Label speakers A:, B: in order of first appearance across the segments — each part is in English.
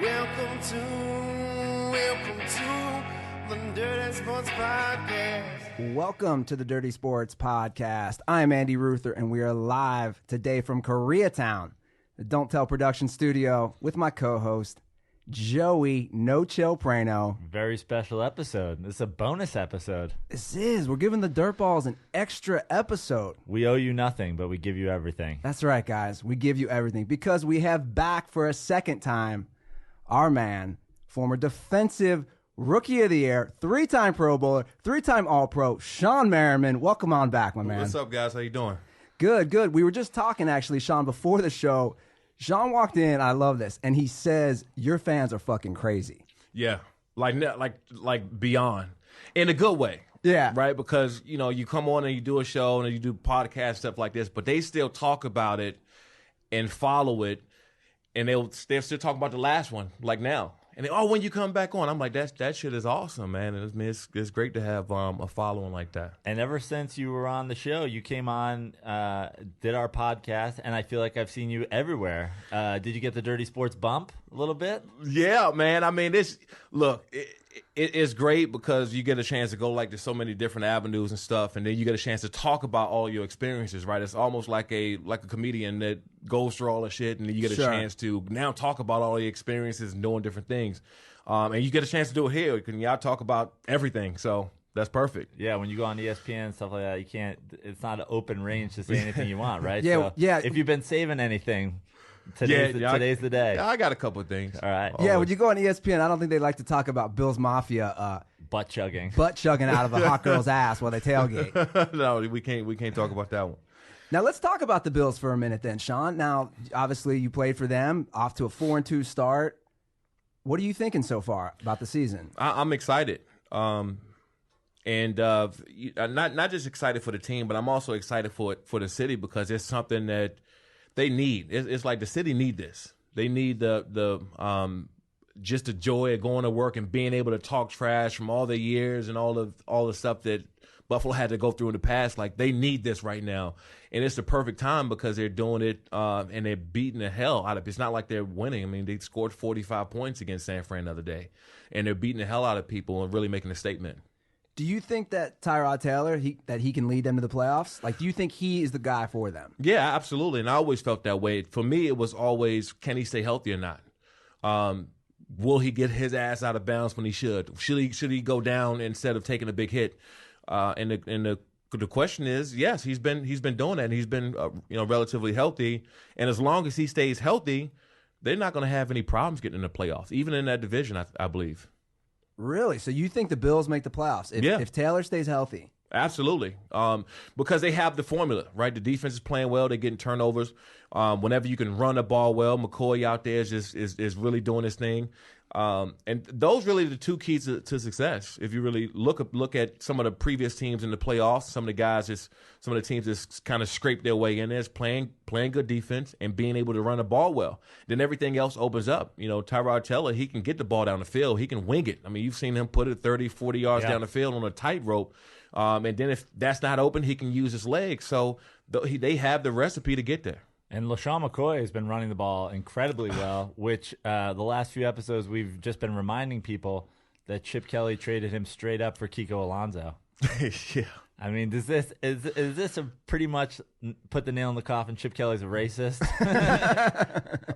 A: Welcome to the Dirty Sports Podcast. I'm Andy Ruther, and we are live today from Koreatown, the Don't Tell Production Studio, with my co-host, Joey No Chill Praino.
B: Very special episode. This is a bonus episode.
A: This is. We're giving the Dirtballs an extra episode.
B: We owe you nothing, but we give you everything.
A: That's right, guys. We give you everything because we have back for a second time our man, former defensive Rookie of the Year, three-time Pro Bowler, three-time All-Pro, Shawne Merriman. Welcome on back, my man.
C: What's up, guys? How you doing?
A: Good, good. We were just talking, actually, Shawne, before the show. Shawne walked in, I love this, and he says, your fans are fucking crazy.
C: Yeah, like beyond, in a good way.
A: Yeah.
C: Right? Because, you know, you come on and you do a show and you do podcast, stuff like this, but they still talk about it and follow it, and they'll still talk about the last one, like now. And when you come back on, I'm like, that shit is awesome, man. And it's great to have a following like that.
B: And ever since you were on the show, you came on, did our podcast, and I feel like I've seen you everywhere. Did you get the Dirty Sports bump a little bit?
C: Yeah, man. I mean, it's great because you get a chance to go like to so many different avenues and stuff, and then you get a chance to talk about all your experiences, right? It's almost like a comedian that goes through all the shit, and then you get a chance to now talk about all the experiences and doing different things. And you get a chance to do it here. Y'all talk about everything, so that's perfect.
B: Yeah, when you go on ESPN and stuff like that, you can't. It's not an open range to say anything you want, right?
A: Yeah,
B: so
A: yeah.
B: If you've been saving anything, today's the day.
C: I got a couple of things.
B: All right.
A: Yeah, when you go on ESPN, I don't think they like to talk about Bills Mafia
B: butt chugging
A: out of a hot girl's ass while they tailgate.
C: No, we can't talk about that one.
A: Now, let's talk about the Bills for a minute then, Shawne. Now, obviously, you played for them, off to a 4-2 start. What are you thinking so far about the season?
C: I'm excited. And not just excited for the team, but I'm also excited for the city because it's something that they need. It's like the city need this. They need the just the joy of going to work and being able to talk trash from all the years and all the stuff that Buffalo had to go through in the past. Like, they need this right now, and it's the perfect time because they're doing it and they're beating the hell out of it. It's not like they're winning. I mean, they scored 45 points against San Fran the other day, and they're beating the hell out of people and really making a statement.
A: Do you think that Tyrod Taylor, that he can lead them to the playoffs? Like, do you think he is the guy for them? Yeah,
C: absolutely, and I always felt that way. For me, it was always, can he stay healthy or not? Will he get his ass out of bounds when he should? Should he go down instead of taking a big hit? And the question is, yes, he's been doing that, and he's been relatively healthy. And as long as he stays healthy, they're not going to have any problems getting in the playoffs, even in that division, I believe.
A: Really? So you think the Bills make the playoffs if Taylor stays healthy?
C: Absolutely. Because they have the formula, right? The defense is playing well. They're getting turnovers. Whenever you can run the ball well, McCoy out there is really doing his thing. And those really are the two keys to success. If you really look at some of the previous teams in the playoffs, some of the teams that kind of scraped their way in there is playing good defense and being able to run the ball well. Then everything else opens up. You know, Tyrod Taylor, he can get the ball down the field. He can wing it. I mean, you've seen him put it 30, 40 yards down the field on a tightrope. And then if that's not open, he can use his legs. So they have the recipe to get there.
B: And LaShawn McCoy has been running the ball incredibly well, which the last few episodes we've just been reminding people that Chip Kelly traded him straight up for Kiko Alonso.
C: Yeah.
B: I mean, is this a pretty much put the nail in the coffin? Chip Kelly's a racist.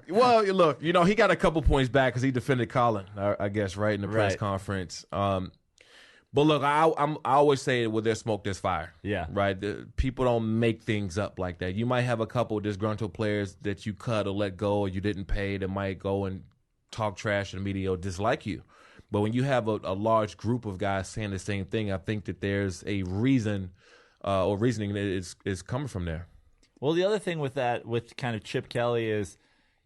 C: Well, look, he got a couple points back because he defended Colin, I guess, right in the press conference. But look, I always say where there's smoke, there's fire.
B: Yeah.
C: Right? People don't make things up like that. You might have a couple of disgruntled players that you cut or let go or you didn't pay that might go and talk trash in the media or dislike you. But when you have a large group of guys saying the same thing, I think that there's a reason or reasoning that is coming from there.
B: Well, the other thing with kind of Chip Kelly is,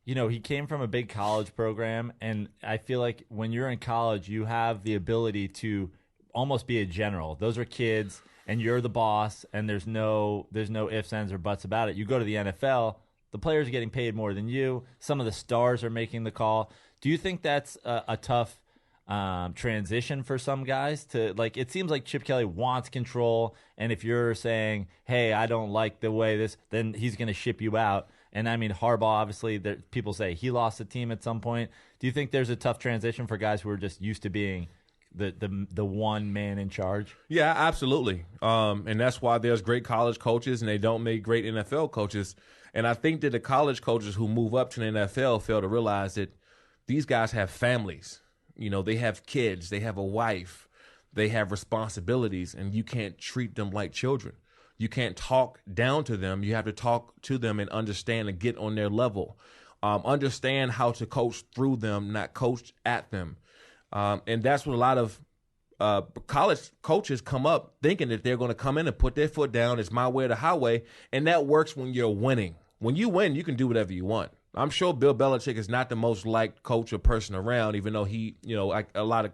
B: he came from a big college program, and I feel like when you're in college, you have the ability to almost be a general. Those are kids, and you're the boss, and there's no ifs, ands, or buts about it. You go to the NFL, the players are getting paid more than you. Some of the stars are making the call. Do you think that's a tough transition for some guys to, like, it seems like Chip Kelly wants control, and if you're saying, hey, I don't like the way this, then he's going to ship you out. And I mean, Harbaugh, obviously, people say he lost the team at some point. Do you think there's a tough transition for guys who are just used to being the one man in charge?
C: Yeah, absolutely. And that's why there's great college coaches and they don't make great NFL coaches. And I think that the college coaches who move up to the NFL fail to realize that these guys have families. You know, they have kids, they have a wife, they have responsibilities, and you can't treat them like children. You can't talk down to them. You have to talk to them and understand and get on their level. Understand how to coach through them, not coach at them. And that's what a lot of college coaches come up thinking that they're going to come in and put their foot down. It's my way or the highway. And that works when you're winning. When you win, you can do whatever you want. I'm sure Bill Belichick is not the most liked coach or person around, even though he, you know, a lot of,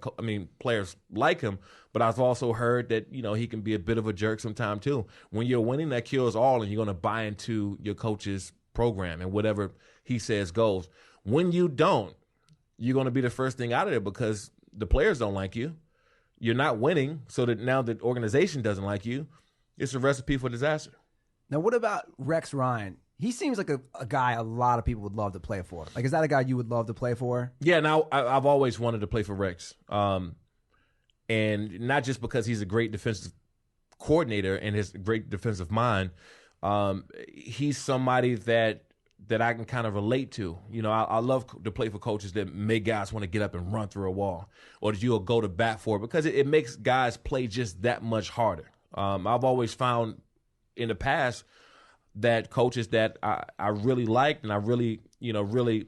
C: players like him. But I've also heard that, you know, he can be a bit of a jerk sometime too. When you're winning, that cures all, and you're going to buy into your coach's program and whatever he says goes. When you don't, you're going to be the first thing out of there because the players don't like you. You're not winning, so that now the organization doesn't like you. It's a recipe for disaster.
A: Now, what about Rex Ryan? He seems like a guy a lot of people would love to play for. Like, is that a guy you would love to play for?
C: Yeah, now I've always wanted to play for Rex. And not just because he's a great defensive coordinator and his great defensive mind. He's somebody that I can kind of relate to. You know, I love to play for coaches that make guys want to get up and run through a wall, or that you'll go to bat for, because it makes guys play just that much harder. I've always found in the past that coaches that I really liked and I really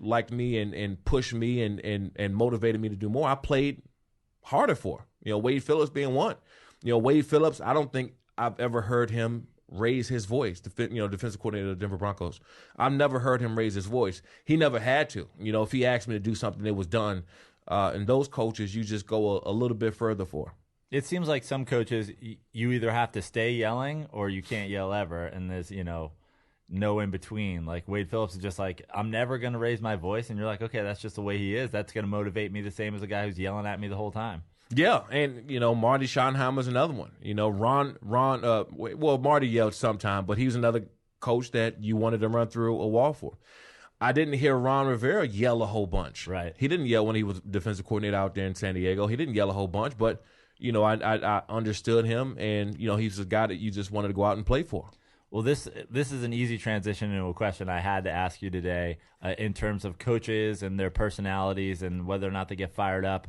C: liked me and pushed me and motivated me to do more, I played harder for. You know, Wade Phillips being one. You know, Wade Phillips, I don't think I've ever heard him raise his voice, defensive coordinator of the Denver Broncos. I've never heard him raise his voice. He never had to. You know, if he asked me to do something, it was done. And those coaches, you just go a little bit further for.
B: It seems like some coaches, you either have to stay yelling or you can't yell ever, and there's, no in between. Like Wade Phillips is just like, I'm never going to raise my voice, and you're like, okay, that's just the way he is. That's going to motivate me the same as a guy who's yelling at me the whole time.
C: Yeah, and Marty Schottenheimer's another one. Marty yelled sometime, but he was another coach that you wanted to run through a wall for. I didn't hear Ron Rivera yell a whole bunch.
B: Right.
C: He didn't yell when he was defensive coordinator out there in San Diego. He didn't yell a whole bunch, but I understood him, and he's a guy that you just wanted to go out and play for.
B: Well, this is an easy transition into a question I had to ask you today in terms of coaches and their personalities and whether or not they get fired up.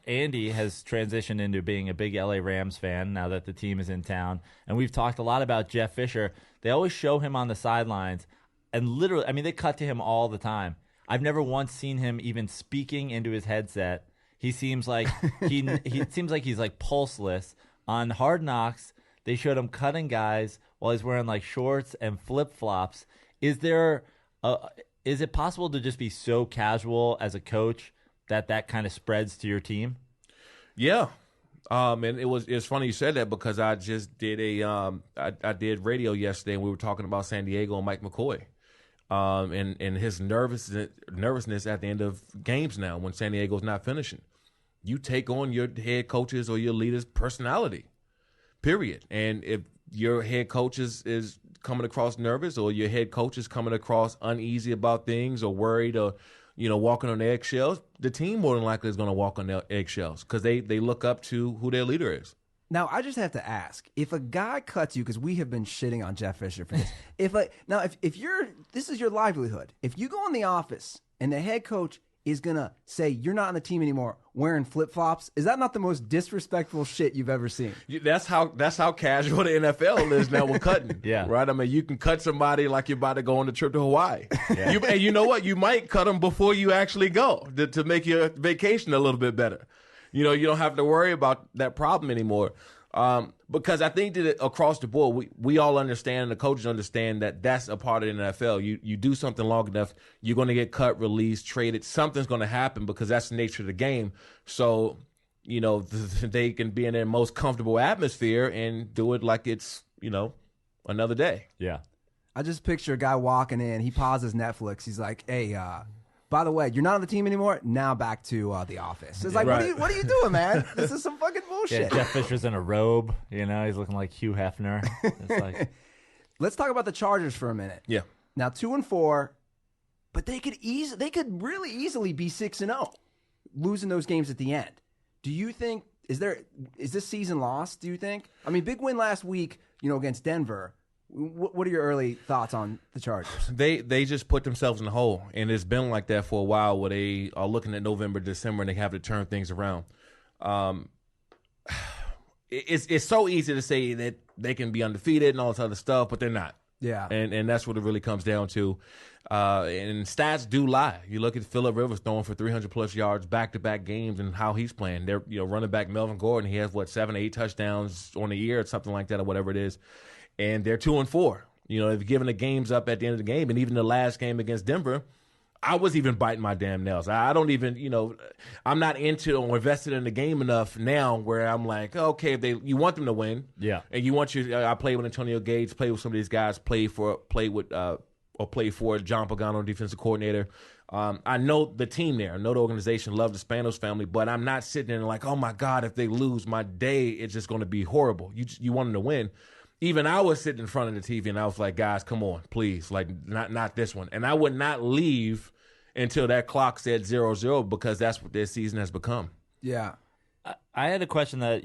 B: Andy has transitioned into being a big LA Rams fan now that the team is in town, and we've talked a lot about Jeff Fisher. They always show him on the sidelines, and literally, they cut to him all the time. I've never once seen him even speaking into his headset. He seems like he seems like he's like pulseless. On Hard Knocks, they showed him cutting guys while he's wearing like shorts and flip-flops. Is it possible to just be so casual as a coach that kind of spreads to your team? Yeah.
C: And it's funny you said that, because I just did I did radio yesterday, and we were talking about San Diego and Mike McCoy. And his nervousness at the end of games now when San Diego's not finishing. You take on your head coach's or your leader's personality, period. And if your head coach is coming across nervous, or your head coach is coming across uneasy about things or worried or walking on eggshells, the team more than likely is going to walk on their eggshells because they look up to who their leader is.
A: Now, I just have to ask, if a guy cuts you, because we have been shitting on Jeff Fisher for this. if this is your livelihood, if you go in the office and the head coach is going to say you're not on the team anymore wearing flip-flops, is that not the most disrespectful shit you've ever seen?
C: That's how casual the NFL is now with cutting.
B: Yeah.
C: Right? You can cut somebody like you're about to go on a trip to Hawaii. Yeah. And you know what? You might cut them before you actually go to make your vacation a little bit better. You don't have to worry about that problem anymore. Because I think that across the board, we all understand, and the coaches understand that that's a part of the NFL. You do something long enough, you're going to get cut, released, traded. Something's going to happen because that's the nature of the game. So, they can be in their most comfortable atmosphere and do it like it's, another day.
B: Yeah.
A: I just picture a guy walking in. He pauses Netflix. He's like, hey, by the way, you're not on the team anymore. Now back to the office. It's like,
C: right.
A: What are you doing, man? This is some fucking bullshit.
B: Yeah, Jeff Fisher's in a robe. He's looking like Hugh Hefner. It's like,
A: let's talk about the Chargers for a minute.
C: Yeah.
A: Now 2-4, but they could really easily be 6-0, losing those games at the end. Do you think is this season lost? Do you think? I mean, big win last week, against Denver. What are your early thoughts on the Chargers?
C: They just put themselves in the hole, and it's been like that for a while. Where they are looking at November, December, and they have to turn things around. It's so easy to say that they can be undefeated and all this other stuff, but they're not.
A: Yeah,
C: and that's what it really comes down to. And stats do lie. You look at Phillip Rivers throwing for 300+ yards back-to-back games and how he's playing. They're running back Melvin Gordon. He has 7-8 touchdowns on the year or something like that or whatever it is. And they're 2-4. They've given the games up at the end of the game. And even the last game against Denver, I was even biting my damn nails. I don't even, I'm not into or invested in the game enough now where I'm like, okay, you want them to win.
B: Yeah.
C: And you want I played with Antonio Gates, played with some of these guys, played for John Pagano, defensive coordinator. I know the team there. I know the organization, love the Spanos family, but I'm not sitting there like, oh, my God, if they lose, my day is just going to be horrible. You want them to win. Even I was sitting in front of the TV, and I was like, guys, come on, please, like not this one. And I would not leave until that clock said 0-0 because that's what this season has become.
A: Yeah.
B: I had a question that,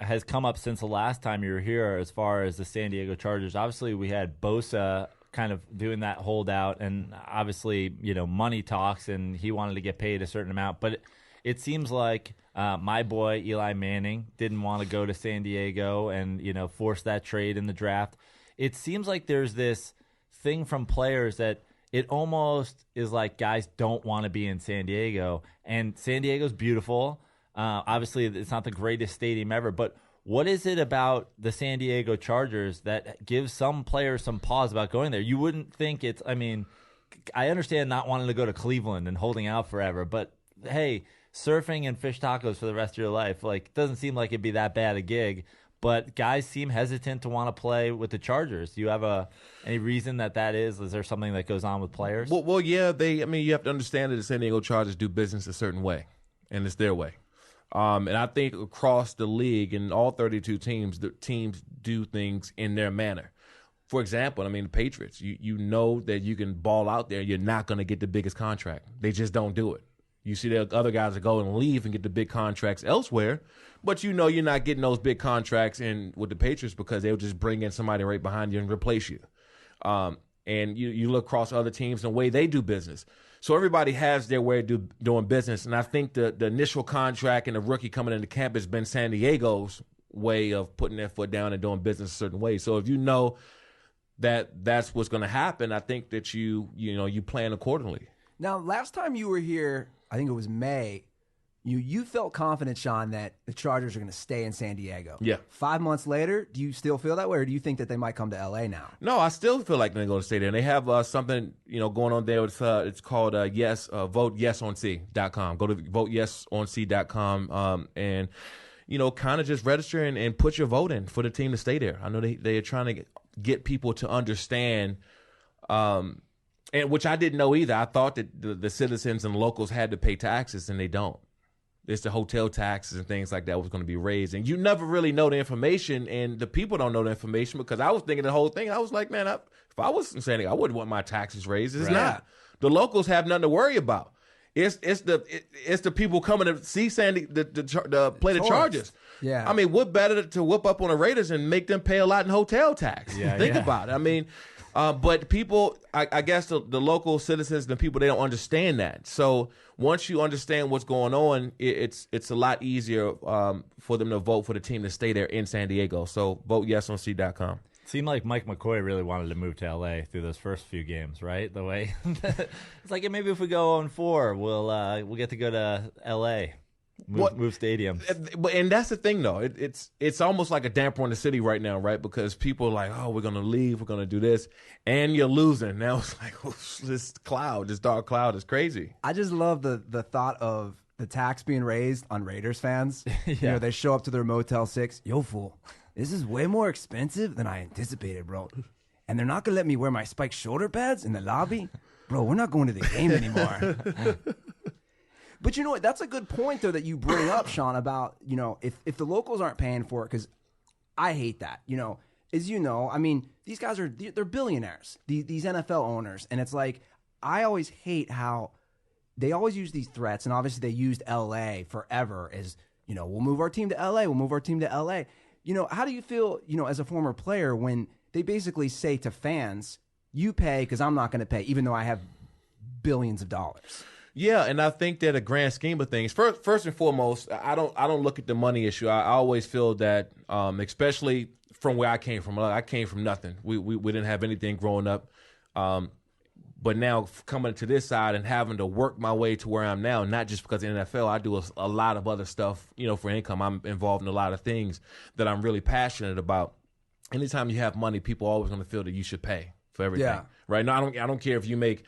B: has come up since the last time you were here as far as the San Diego Chargers. Obviously, we had Bosa kind of doing that holdout, and obviously, money talks, and he wanted to get paid a certain amount. But it seems like my boy Eli Manning didn't want to go to San Diego and, force that trade in the draft. It seems like there's this thing from players that it almost is like guys don't want to be in San Diego. And San Diego's beautiful. Obviously, it's not the greatest stadium ever, but what is it about the San Diego Chargers that gives some players some pause about going there? You wouldn't think it's – I mean, I understand not wanting to go to Cleveland and holding out forever, but, hey, surfing and fish tacos for the rest of your life, doesn't seem like it'd be that bad a gig. But guys seem hesitant to want to play with the Chargers. Do you have any reason that is? Is there something that goes on with players?
C: Well, yeah. You have to understand that the San Diego Chargers do business a certain way, and it's their way. And I think across the league and all 32 teams, the teams do things in their manner. For example, the Patriots, you know that you can ball out there. You're not going to get the biggest contract. They just don't do it. You see the other guys that go and leave and get the big contracts elsewhere, but you're not getting those big contracts with the Patriots because they'll just bring in somebody right behind you and replace you. And you look across other teams and the way they do business. So everybody has their way of doing business, and I think the initial contract and the rookie coming into camp has been San Diego's way of putting their foot down and doing business a certain way. So if you know that that's what's going to happen, I think that you plan accordingly.
A: Now, last time you were here, I think it was May, you felt confident, Shawne, that the Chargers are going to stay in San Diego.
C: Yeah.
A: 5 months later, do you still feel that way, or do you think that they might come to L.A. now?
C: No, I still feel like they're going to stay there. And they have something going on there. It's called VoteYesOnC.com. Go to VoteYesOnC.com and kind of just register and put your vote in for the team to stay there. I know they are trying to get people to understand. And which I didn't know either. I thought that the citizens and locals had to pay taxes, and they don't. It's the hotel taxes and things like that was going to be raised. And you never really know the information, and the people don't know the information because I was thinking the whole thing. I was like, man, if I was in San Diego, I wouldn't want my taxes raised. It's not. The locals have nothing to worry about. It's the people coming to see Sandy the play the Chargers.
A: Yeah.
C: What better to whoop up on the Raiders and make them pay a lot in hotel tax? Think about it. But people, I guess the local citizens, the people, they don't understand that. So once you understand what's going on, it's a lot easier for them to vote for the team to stay there in San Diego. So VoteYesOnC.com.
B: Seemed like Mike McCoy really wanted to move to L.A. through those first few games, right? The way it's like, maybe if we go 0-4, we'll get to go to L.A. Move stadium.
C: And that's the thing, though. It's almost like a damper on the city right now, right? Because people are like, oh, we're going to leave. We're going to do this. And you're losing. Now it's like, this dark cloud is crazy.
A: I just love the thought of the tax being raised on Raiders fans.
B: Yeah.
A: They show up to their Motel 6. Yo, fool, this is way more expensive than I anticipated, bro. And they're not going to let me wear my spiked shoulder pads in the lobby? Bro, we're not going to the game anymore. But you know what? That's a good point, though, that you bring up, Shawne, about, if the locals aren't paying for it, because I hate that. is, I mean, these guys they're billionaires, these NFL owners. And it's like, I always hate how they always use these threats. And obviously they used LA forever as, we'll move our team to LA. We'll move our team to LA. How do you feel, as a former player when they basically say to fans, you pay because I'm not going to pay, even though I have billions of dollars?
C: Yeah, and I think that a grand scheme of things, first and foremost, I don't look at the money issue. I always feel that, especially from where I came from nothing. We didn't have anything growing up, but now coming to this side and having to work my way to where I'm now, not just because of the NFL, I do a lot of other stuff, for income. I'm involved in a lot of things that I'm really passionate about. Anytime you have money, people are always going to feel that you should pay for everything, right? No, I don't care if you make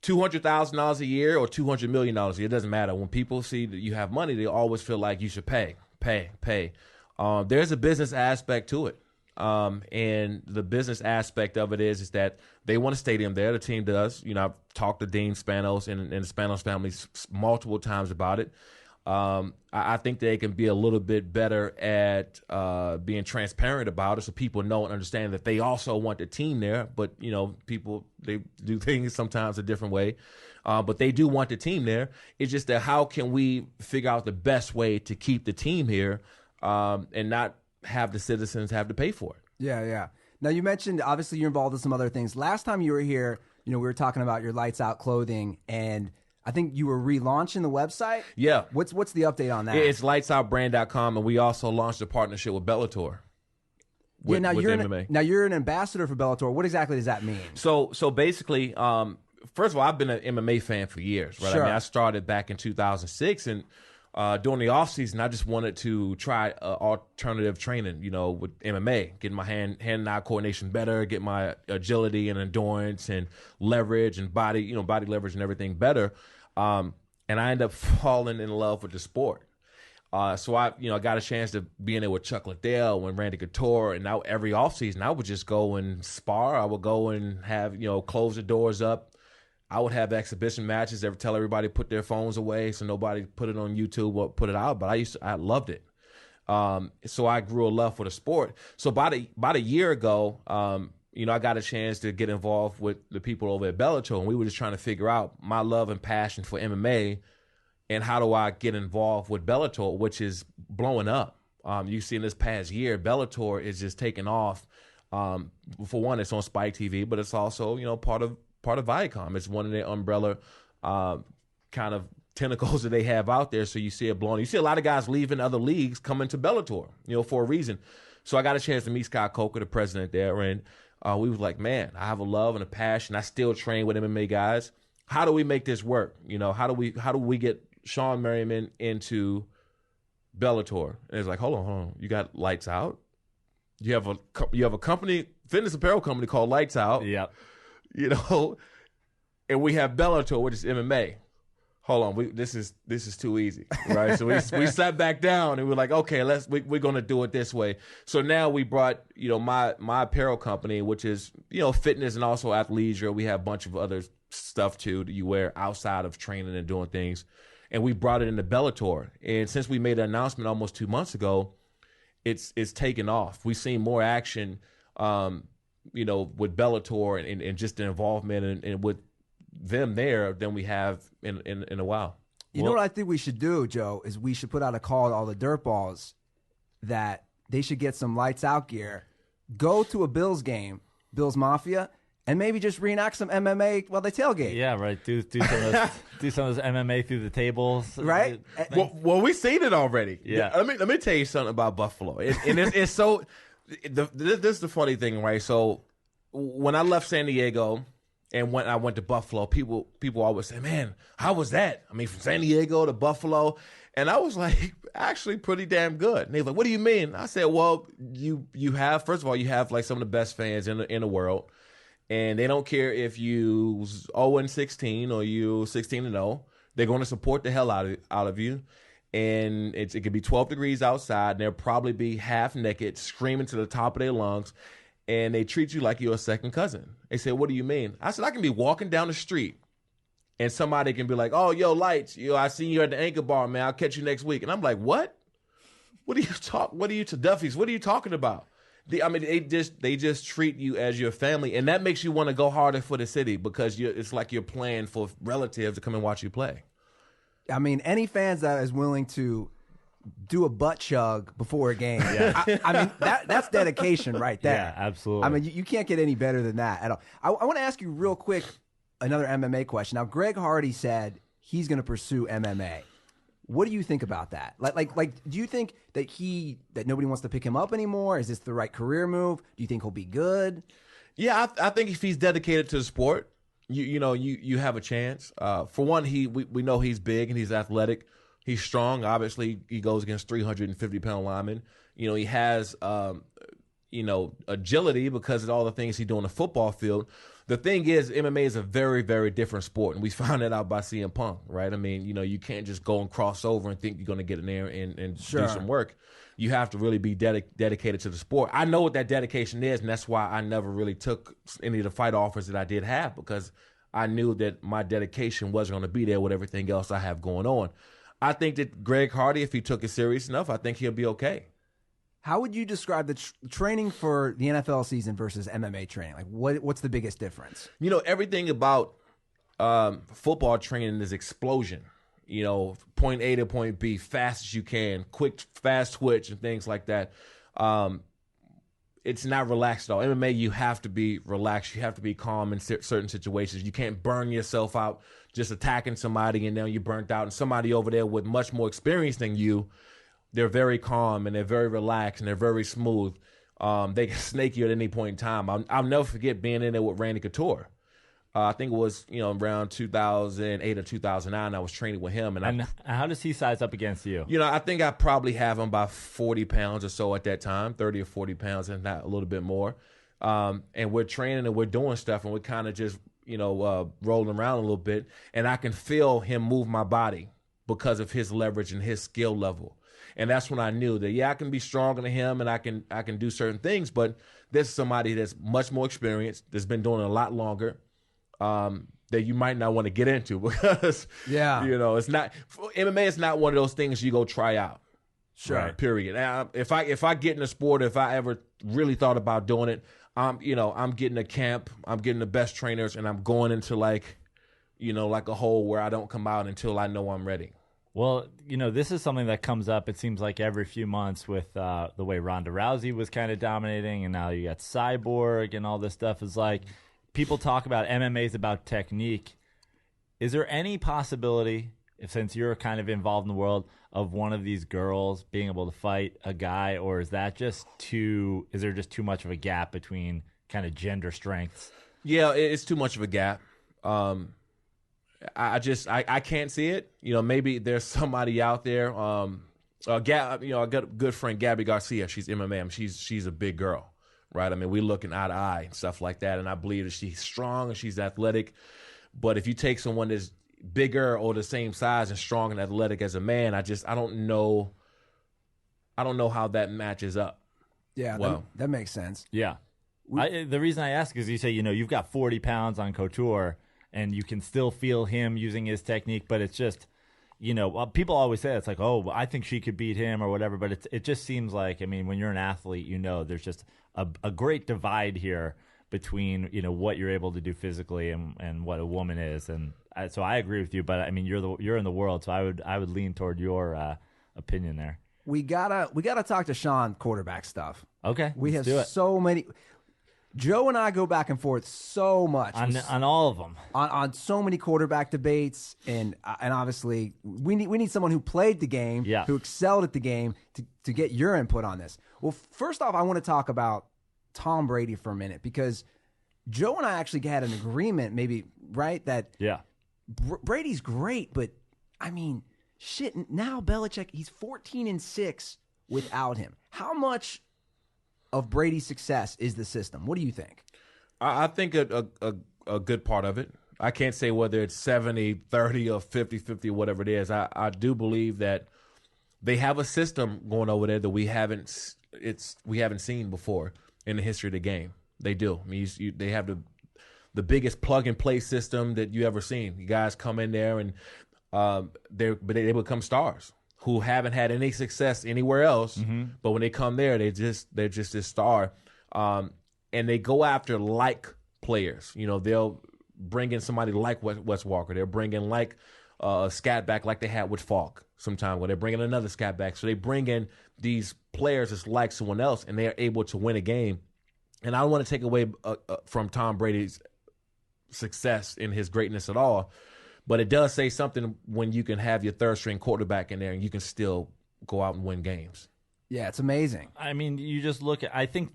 C: $200,000 a year or $200 million a year. It doesn't matter. When people see that you have money, they always feel like you should pay. There's a business aspect to it. And the business aspect of it is that they want a stadium there. The team does. I've talked to Dean Spanos and the Spanos family multiple times about it. I think they can be a little bit better at being transparent about it so people know and understand that they also want the team there. But, people, they do things sometimes a different way. But they do want the team there. It's just that how can we figure out the best way to keep the team here and not have the citizens have to pay for it?
A: Yeah. Now, you mentioned, obviously, you're involved in some other things. Last time you were here, we were talking about your Lights Out clothing, and I think you were relaunching the website.
C: Yeah.
A: What's the update on that?
C: It's lightsoutbrand.com, and we also launched a partnership with Bellator.
A: Now you're an ambassador for Bellator. What exactly does that mean?
C: So basically, first of all, I've been an MMA fan for years, right?
A: Sure.
C: I started back in 2006, and during the off season, I just wanted to try alternative training, with MMA, getting my hand and eye coordination better, get my agility and endurance and leverage and body leverage and everything better. And I ended up falling in love with the sport. So I got a chance to be in there with Chuck Liddell and Randy Couture, and now every off season I would just go and spar. I would go and have close the doors up. I would have exhibition matches. Tell everybody to put their phones away so nobody put it on YouTube or put it out. But I loved it. So I grew a love for the sport. So about a year ago, I got a chance to get involved with the people over at Bellator, and we were just trying to figure out my love and passion for MMA and how do I get involved with Bellator, which is blowing up. You see in this past year, Bellator is just taking off. For one, it's on Spike TV, but it's also part of Viacom. It's one of their umbrella kind of tentacles that they have out there. So you see it blowing. You see a lot of guys leaving other leagues coming to Bellator, for a reason. So I got a chance to meet Scott Coker, the president there, and we was like, man, I have a love and a passion. I still train with MMA guys. How do we make this work? How do we get Shawne Merriman into Bellator? And it's like, hold on. You got Lights Out. You have a company, fitness apparel company called Lights Out.
B: Yep.
C: And we have Bellator, which is MMA. Hold on, this is too easy, right? So we sat back down and we're like, okay, we're gonna do it this way. So now we brought my apparel company, which is fitness and also athleisure. We have a bunch of other stuff too that you wear outside of training and doing things, and we brought it into Bellator. And since we made an announcement almost 2 months ago, it's taken off. We've seen more action. With Bellator and just the involvement and with them there than we have in a while.
A: You know what I think we should do, Joe, is we should put out a call to all the dirtballs that they should get some Lights Out gear, go to a Bills game, Bills Mafia, and maybe just reenact some MMA while they tailgate.
B: Yeah, right. Do some of this MMA through the tables.
A: Right?
C: Well, we've seen it already.
B: Yeah.
C: Let me tell you something about Buffalo. And it's so... This is the funny thing, right? So when I left San Diego and when I went to Buffalo, people always say, man, how was that? I mean, from San Diego to Buffalo. And I was like, actually pretty damn good. And they were like, what do you mean? I said, well, you have, first of all, you have like some of the best fans in the world. And they don't care if you 0-16 or you 16-0. They're going to support the hell out of you. And it could be 12 degrees outside, and they'll probably be half naked, screaming to the top of their lungs, and they treat you like you're a second cousin. They say, what do you mean? I said, I can be walking down the street, and somebody can be like, oh, yo, Lights, I seen you at the Anchor Bar, man. I'll catch you next week. And I'm like, what? What are you Duffy's? What are you talking about? They just treat you as your family, and that makes you want to go harder for the city because it's like you're playing for relatives to come and watch you play.
A: I mean, any fans that is willing to do a butt chug before a game.
B: Yeah.
A: I mean, that's dedication right there.
B: Yeah, absolutely.
A: I mean, you can't get any better than that at all. I want to ask you real quick another MMA question. Now, Greg Hardy said he's going to pursue MMA. What do you think about that? Like, do you think that nobody wants to pick him up anymore? Is this the right career move? Do you think he'll be good?
C: Yeah, I think if he's dedicated to the sport, you have a chance. For one, we know he's big and he's athletic. He's strong. Obviously, he goes against 350-pound linemen. He has agility because of all the things he do on the football field. The thing is, MMA is a very, very different sport, and we found that out by CM Punk, right? I mean, you can't just go and cross over and think you're going to get in there and
A: Sure.
C: do some work. You have to really be dedicated to the sport. I know what that dedication is, and that's why I never really took any of the fight offers that I did have because I knew that my dedication wasn't going to be there with everything else I have going on. I think that Greg Hardy, if he took it serious enough, I think he'll be okay.
A: How would you describe the training for the NFL season versus MMA training? Like, what's the biggest difference?
C: Everything about football training is explosion. Point A to point B, fast as you can, quick, fast twitch, and things like that. It's not relaxed at all. MMA, you have to be relaxed. You have to be calm in certain situations. You can't burn yourself out just attacking somebody and then you're burnt out. And somebody over there with much more experience than you, they're very calm and they're very relaxed and they're very smooth. They can snake you at any point in time. I'll never forget being in there with Randy Couture. I think it was around 2008 or 2009. I was training with him,
B: and how does he size up against you?
C: I think I probably have him by 40 pounds or so at that time, 30 or 40 pounds, and not a little bit more. And we're training and we're doing stuff, and we're kind of just rolling around a little bit, and I can feel him move my body because of his leverage and his skill level. And that's when I knew that I can be stronger than him, and I can do certain things, but there's somebody that's much more experienced, that's been doing it a lot longer. That you might not want to get into because it's not MMA is not one of those things you go try out.
A: Sure.
C: Right, period. Now, if I get in a sport, if I ever really thought about doing it, I'm getting a camp, I'm getting the best trainers, and I'm going into like a hole where I don't come out until I know I'm ready.
B: Well, this is something that comes up, it seems like every few months with the way Ronda Rousey was kind of dominating, and now you got Cyborg and all this stuff is like, people talk about MMA is about technique. Is there any possibility, since you're kind of involved in the world, of one of these girls being able to fight a guy, or is there just too much of a gap between kind of gender strengths?
C: Yeah, it's too much of a gap. I can't see it. Maybe there's somebody out there. I got a good friend, Gabby Garcia. She's MMA. She's a big girl. Right, I mean, we're looking eye to eye and stuff like that, and I believe that she's strong and she's athletic. But if you take someone that's bigger or the same size and strong and athletic as a man, I don't know how that matches up.
A: Yeah,
C: well,
A: that makes sense.
B: Yeah, the reason I ask is you say you've got 40 pounds on Couture, and you can still feel him using his technique, but it's just. People always say it's like, oh, I think she could beat him or whatever, but it just seems like, I mean, when you're an athlete, there's just a great divide here between, what you're able to do physically and what a woman is. And so I agree with you, but I mean, you're in the world, so I would lean toward your opinion there.
A: We gotta talk to Shawne quarterback stuff.
B: Okay.
A: We have so many. Joe and I go back and forth so much
B: on all of them
A: on so many quarterback debates, and obviously we need someone who played the game, who excelled at the game to get your input on this. Well, first off, I want to talk about Tom Brady for a minute because Joe and I actually had an agreement, maybe right, that Brady's great, but I mean, shit. Now Belichick, he's 14-6 without him. How much of Brady's success is the system? What do you think?
C: I think a good part of it. I can't say whether it's 70-30 or 50-50 or whatever it is. I do believe that they have a system going over there that we haven't seen before in the history of the game. They do. I mean, they have the biggest plug and play system that you ever seen. You guys come in there and they become stars. who haven't had any success anywhere else, but when they come there, they're just this star, and they go after like players. You know, they'll bring in somebody like Wes Walker. They're bringing like a scat back like they had with Falk sometime, when they're bringing another scat back. So they bring in these players that's like someone else, and they are able to win a game. And I don't want to take away from Tom Brady's success in his greatness at all, but it does say something when you can have your third-string quarterback in there and you can still go out and win games.
A: Yeah, it's amazing.
B: I mean, you just look at. I think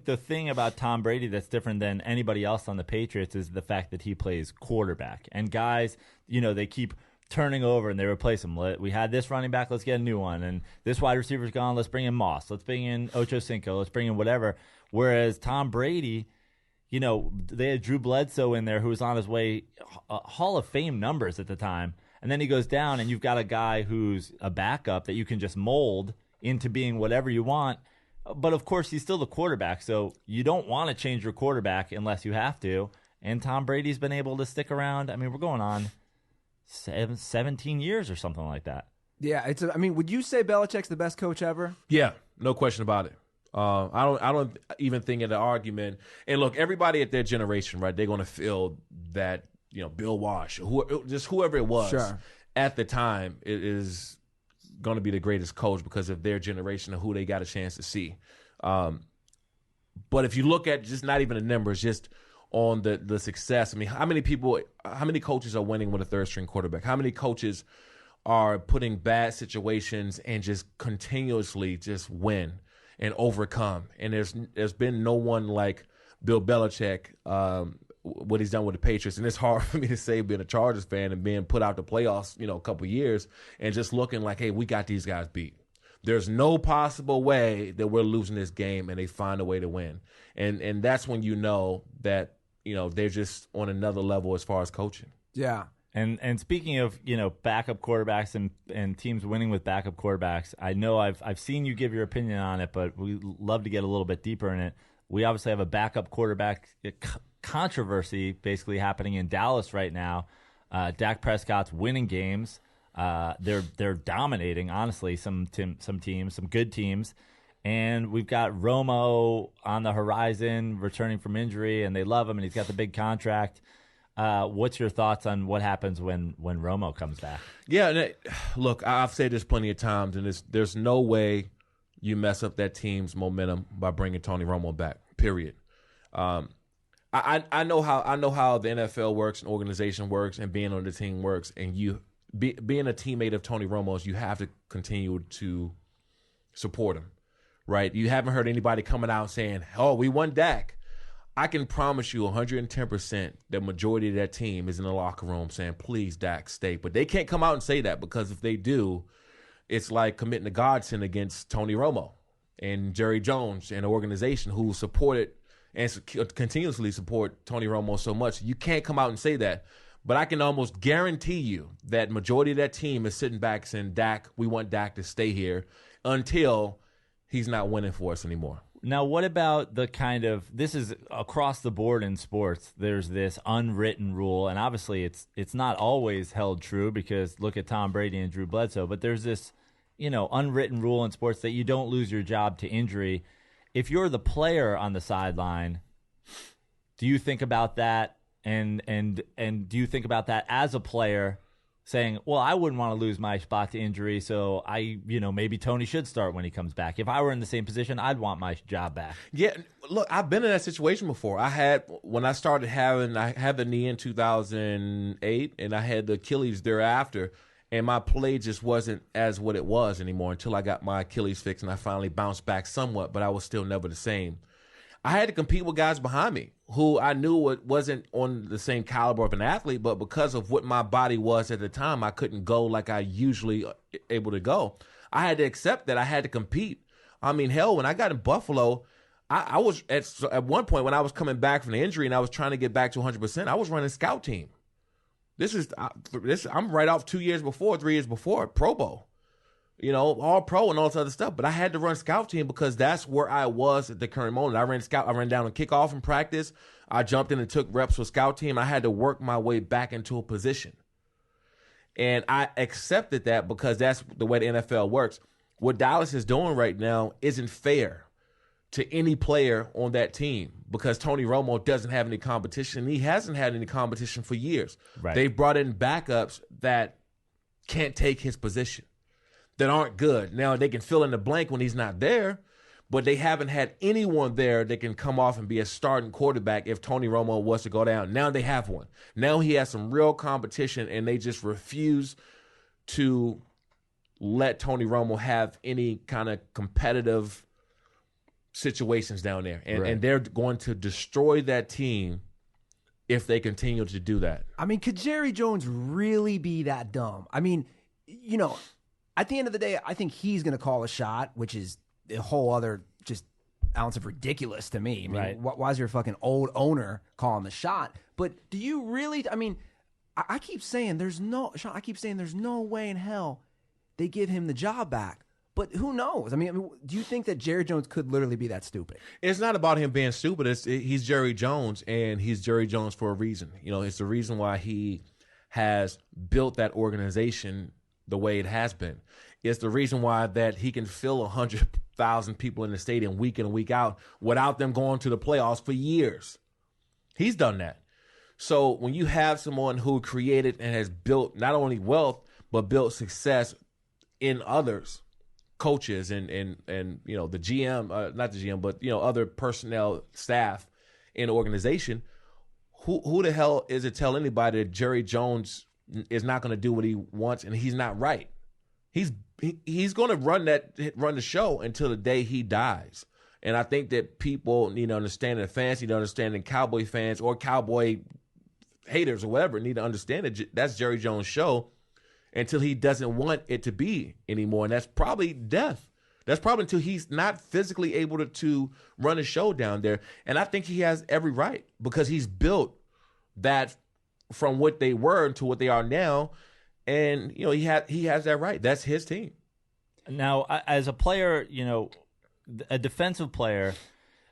B: the thing about Tom Brady that's different than anybody else on the Patriots is the fact that he plays quarterback. And guys, you know, they keep turning over and they replace him. We had this running back, let's get a new one. And this wide receiver's gone, let's bring in Moss. Let's bring in Ocho Cinco. Let's bring in whatever. Whereas Tom Brady, you know, they had Drew Bledsoe in there who was on his way Hall of Fame numbers at the time. And then he goes down and you've got a guy who's a backup that you can just mold into being whatever you want. But, of course, he's still the quarterback. So you don't want to change your quarterback unless you have to. And Tom Brady's been able to stick around. I mean, we're going on 17 years or something like that.
A: Yeah, I mean, would you say Belichick's the best coach ever?
C: Yeah, no question about it. I don't even think in the argument. And look, everybody at their generation, right? They're going to feel that, you know, Bill Walsh, or just whoever it was at the time, it is going to be the greatest coach because of their generation and who they got a chance to see. But if you look at just not even the numbers, just on the success, I mean, how many coaches are winning with a third-string quarterback? How many coaches are putting bad situations and just continuously just win and overcome? And there's been no one like Bill Belichick, what he's done with the Patriots. And it's hard for me to say, being a Chargers fan and being put out the playoffs, you know, a couple years and just looking like, hey, we got these guys beat. There's no possible way that we're losing this game, and they find a way to win. And that's when you know that, you know, they're just on another level as far as coaching.
A: Yeah.
B: And speaking of, you know, backup quarterbacks and teams winning with backup quarterbacks, I know I've seen you give your opinion on it, but we love to get a little bit deeper in it. We obviously have a backup quarterback controversy basically happening in Dallas right now. Dak Prescott's winning games. They're dominating, honestly, some teams, some good teams. And we've got Romo on the horizon, returning from injury, and they love him, and he's got the big contract. What's your thoughts on what happens when Romo comes back? Yeah,
C: look, I've said this plenty of times, and there's no way you mess up that team's momentum by bringing Tony Romo back, period. I know how the NFL works and organization works and being on the team works, and being a teammate of Tony Romo's, you have to continue to support him, right? You haven't heard anybody coming out saying, oh, we won Dak. I can promise you 110% the majority of that team is in the locker room saying, please, Dak, stay. But they can't come out and say that, because if they do, it's like committing a God sin against Tony Romo and Jerry Jones and the organization who supported and continuously support Tony Romo so much. You can't come out and say that. But I can almost guarantee you that majority of that team is sitting back saying, Dak, we want Dak to stay here until he's not winning for us anymore.
B: Now, what about the kind of, this is across the board in sports, there's this unwritten rule, and obviously it's not always held true, because look at Tom Brady and Drew Bledsoe, but there's this, you know, unwritten rule in sports that you don't lose your job to injury. If you're the player on the sideline, do you think about that? And do you think about that as a player, saying, well, I wouldn't want to lose my spot to injury, so maybe Tony should start when he comes back. If I were in the same position, I'd want my job back.
C: Yeah, look, I've been in that situation before. I had the knee in 2008, and I had the Achilles thereafter, and my play just wasn't as what it was anymore until I got my Achilles fixed, and I finally bounced back somewhat, but I was still never the same. I had to compete with guys behind me who I knew wasn't on the same caliber of an athlete, but because of what my body was at the time, I couldn't go like I usually able to go. I had to accept that I had to compete. I mean, hell, when I got in Buffalo, I was at one point when I was coming back from the injury and I was trying to get back to 100%, I was running scout team. I'm right off 3 years before Pro Bowl. You know, all pro and all this other stuff. But I had to run scout team because that's where I was at the current moment. I ran down and kickoff in practice. I jumped in and took reps with scout team. I had to work my way back into a position. And I accepted that because that's the way the NFL works. What Dallas is doing right now isn't fair to any player on that team because Tony Romo doesn't have any competition. He hasn't had any competition for years.
B: Right.
C: They've brought in backups that can't take his position, that aren't good. Now, they can fill in the blank when he's not there, but they haven't had anyone there that can come off and be a starting quarterback if Tony Romo was to go down. Now they have one. Now he has some real competition, and they just refuse to let Tony Romo have any kind of competitive situations down there. And they're going to destroy that team if they continue to do that.
A: I mean, could Jerry Jones really be that dumb? I mean, you know, at the end of the day, I think he's going to call a shot, which is a whole other just ounce of ridiculous to me. I mean, why is your fucking old owner calling the shot? But do you really? I mean, I keep saying there's no way in hell they give him the job back. But who knows? I mean, do you think that Jerry Jones could literally be that stupid?
C: It's not about him being stupid. He's Jerry Jones, and he's Jerry Jones for a reason. You know, it's the reason why he has built that organization the way it has been. It's the reason why that he can fill 100,000 people in the stadium week in and week out without them going to the playoffs for years. He's done that. So when you have someone who created and has built not only wealth, but built success in others, coaches and you know, the GM, not the GM, but, you know, other personnel, staff in the organization, who the hell is it tell anybody that Jerry Jones is not going to do what he wants and he's not right? He's going to run the show until the day he dies. And I think that people need to understand, the fans need to understand, and Cowboy fans or Cowboy haters or whatever need to understand that that's Jerry Jones' show until he doesn't want it to be anymore. And that's probably death. That's probably until he's not physically able to run a show down there. And I think he has every right because he's built that from what they were to what they are now. And, you know, he has that right. That's his team.
B: Now, as a player, you know, a defensive player,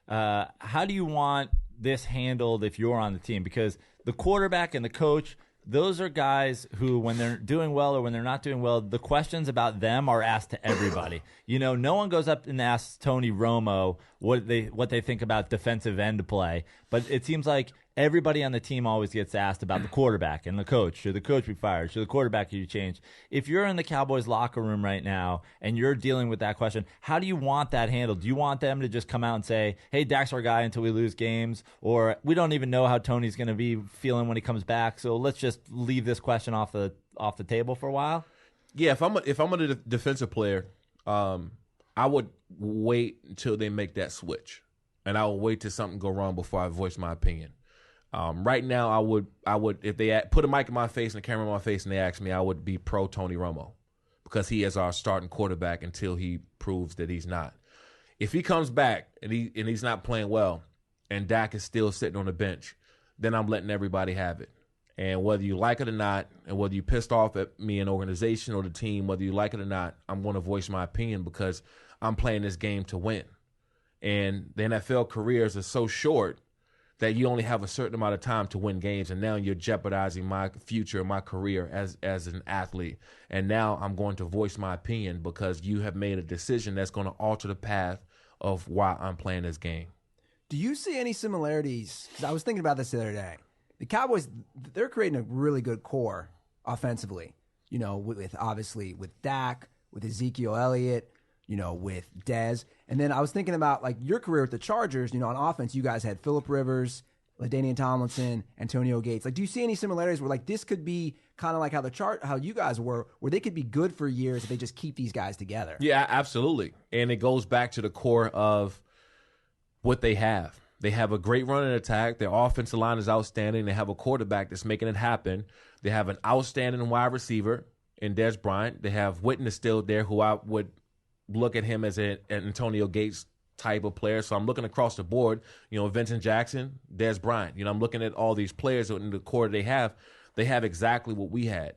B: how do you want this handled if you're on the team? Because the quarterback and the coach, those are guys who, when they're doing well or when they're not doing well, the questions about them are asked to everybody. You know, no one goes up and asks Tony Romo what they think about defensive end play, but it seems like everybody on the team always gets asked about the quarterback and the coach. Should the coach be fired? Should the quarterback be changed? If you're in the Cowboys locker room right now and you're dealing with that question, how do you want that handled? Do you want them to just come out and say, hey, Dak's our guy until we lose games, or we don't even know how Tony's going to be feeling when he comes back, so let's just leave this question off the table for a while?
C: Yeah, if I'm a defensive player, I would wait until they make that switch, and I will wait till something go wrong before I voice my opinion. Right now, I would if they put a mic in my face and a camera in my face and they ask me, I would be pro Tony Romo because he is our starting quarterback until he proves that he's not. If he comes back and he's not playing well and Dak is still sitting on the bench, then I'm letting everybody have it. And whether you like it or not, and whether you're pissed off at me, an organization or the team, whether you like it or not, I'm going to voice my opinion because I'm playing this game to win. And the NFL careers are so short that you only have a certain amount of time to win games, and now you're jeopardizing my future, my career as an athlete. And now I'm going to voice my opinion because you have made a decision that's going to alter the path of why I'm playing this game.
A: Do you see any similarities? Because I was thinking about this the other day. The Cowboys, they're creating a really good core offensively, you know, with obviously with Dak, with Ezekiel Elliott, you know, with Dez. And then I was thinking about, like, your career with the Chargers. You know, on offense, you guys had Phillip Rivers, LaDainian Tomlinson, Antonio Gates. Like, do you see any similarities where, like, this could be kind of like how you guys were, where they could be good for years if they just keep these guys together?
C: Yeah, absolutely. And it goes back to the core of what they have. They have a great running attack. Their offensive line is outstanding. They have a quarterback that's making it happen. They have an outstanding wide receiver in Dez Bryant. They have Witten still there, who I would look at him as an Antonio Gates type of player. So I'm looking across the board, you know, Vincent Jackson, Dez Bryant. You know, I'm looking at all these players in the core they have. They have exactly what we had.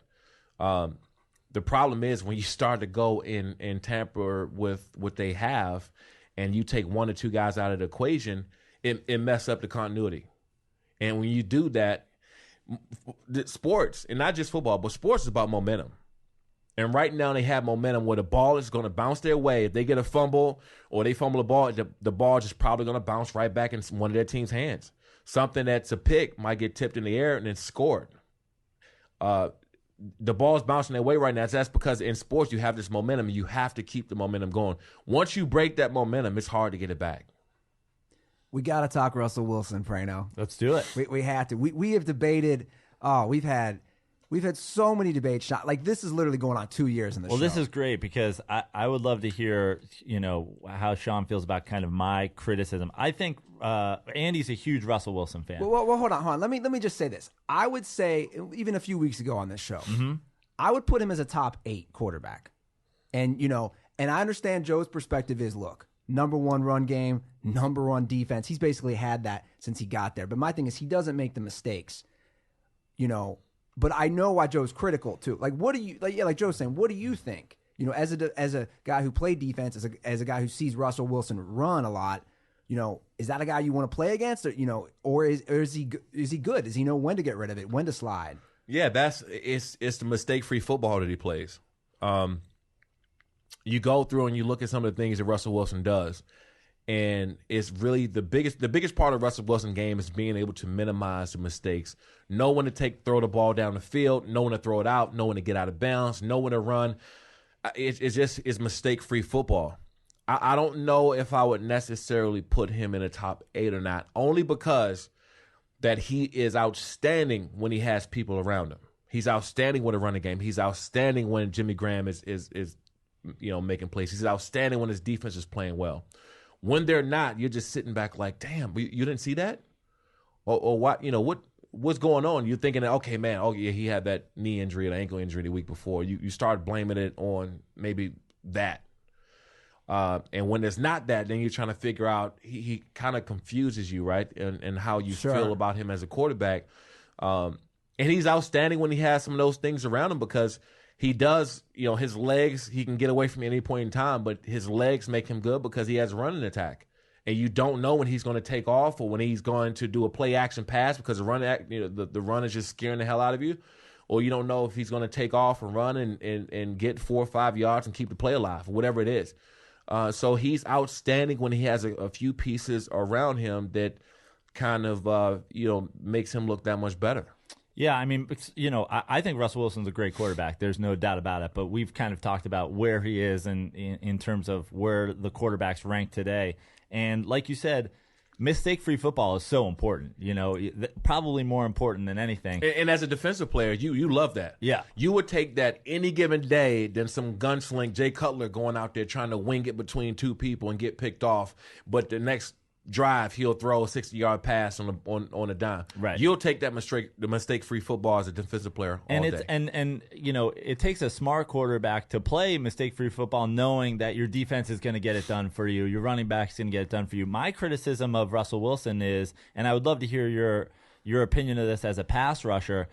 C: The problem is when you start to go and tamper with what they have and you take one or two guys out of the equation, it messes up the continuity. And when you do that, sports, and not just football, but sports is about momentum. And right now they have momentum where the ball is going to bounce their way. If they get a fumble or they fumble the ball, the ball is just probably going to bounce right back in one of their team's hands. Something that's a pick might get tipped in the air and then scored. The ball's bouncing their way right now. So that's because in sports you have this momentum. And you have to keep the momentum going. Once you break that momentum, it's hard to get it back.
A: We got to talk Russell Wilson, Praino.
B: Let's do it.
A: We have to. We have debated. We've had so many debates. Like this is literally going on 2 years in the show.
B: Well, this is great because I would love to hear, how Shawne feels about kind of my criticism. I think Andy's a huge Russell Wilson fan.
A: Well, hold on. Let me just say this. I would say, even a few weeks ago on this show, I would put him as a top 8 quarterback. And, and I understand Joe's perspective is, look, number 1 run game, number 1 defense. He's basically had that since he got there. But my thing is he doesn't make the mistakes, But I know why Joe's critical too. Like, what do you like Joe's saying? What do you think? As a guy who played defense, as a guy who sees Russell Wilson run a lot, is that a guy you want to play against, or is he good? Does he know when to get rid of it, when to slide?
C: Yeah, it's the mistake-free football that he plays. You go through and you look at some of the things that Russell Wilson does, and it's really the biggest part of Russell Wilson's game is being able to minimize the mistakes, know when to throw the ball down the field, know when to throw it out, know when to get out of bounds, know when to run. It's mistake-free football. I don't know if I would necessarily put him in a top 8 or not, only because that he is outstanding when he has people around him. He's outstanding with a running game. He's outstanding when Jimmy Graham is making plays. He's outstanding when his defense is playing well. When they're not, you're just sitting back like, damn, you didn't see that? Or what? What's going on? You're thinking, okay, man, oh yeah, he had that knee injury or ankle injury the week before. You start blaming it on maybe that. And when it's not that, then you're trying to figure out, he kind of confuses you, right? And how you feel about him as a quarterback. And he's outstanding when he has some of those things around him because he does, his legs, he can get away from you at any point in time, but his legs make him good because he has a running attack. And you don't know when he's going to take off or when he's going to do a play action pass because the run is just scaring the hell out of you. Or you don't know if he's going to take off and run and get 4 or 5 yards and keep the play alive, or whatever it is. So he's outstanding when he has a few pieces around him that kind of, makes him look that much better.
B: Yeah, I mean, I think Russell Wilson's a great quarterback. There's no doubt about it. But we've kind of talked about where he is in terms of where the quarterbacks rank today. And like you said, mistake-free football is so important. Probably more important than anything.
C: And as a defensive player, you love that.
B: Yeah,
C: you would take that any given day than some gunsling Jay Cutler going out there trying to wing it between 2 people and get picked off. But the next drive, he'll throw a 60-yard pass on a dime.
B: Right.
C: You'll take that mistake-free football as a defensive player all day.
B: And it takes a smart quarterback to play mistake-free football, knowing that your defense is going to get it done for you, your running back's going to get it done for you. My criticism of Russell Wilson is, and I would love to hear your opinion of this as a pass rusher,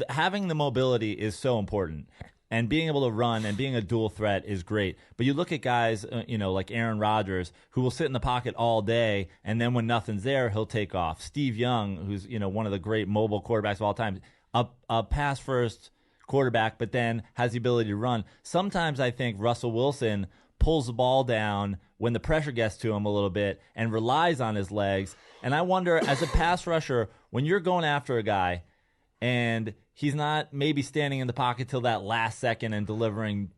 B: having the mobility is so important. And being able to run and being a dual threat is great. But you look at guys, like Aaron Rodgers, who will sit in the pocket all day, and then when nothing's there, he'll take off. Steve Young, who's one of the great mobile quarterbacks of all time, a pass-first quarterback, but then has the ability to run. Sometimes I think Russell Wilson pulls the ball down when the pressure gets to him a little bit and relies on his legs. And I wonder, as a pass rusher, when you're going after a guy and he's not maybe standing in the pocket till that last second and delivering,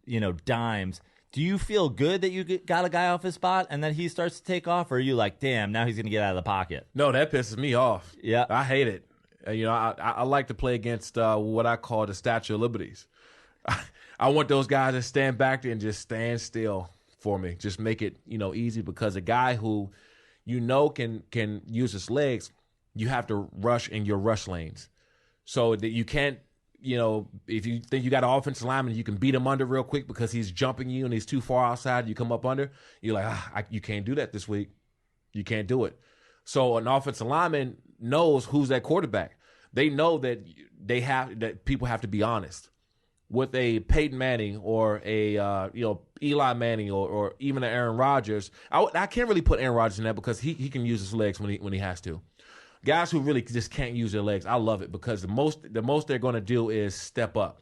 B: dimes, do you feel good that you got a guy off his spot and then he starts to take off? Or are you like, damn, now he's going to get out of the pocket?
C: No, that pisses me off.
B: Yeah.
C: I hate it. I like to play against what I call the Statue of Liberties. I want those guys to stand back there and just stand still for me. Just make it, easy, because a guy who, can use his legs, you have to rush in your rush lanes. So that you can't, if you think you got an offensive lineman, you can beat him under real quick because he's jumping you and he's too far outside, you come up under, you're like, you can't do that this week. You can't do it. So an offensive lineman knows who's that quarterback. They know that that people have to be honest. With a Peyton Manning or a Eli Manning or even an Aaron Rodgers, I can't really put Aaron Rodgers in that because he can use his legs when he has to. guys who really just can't use their legs. I love it because the most they're going to do is step up.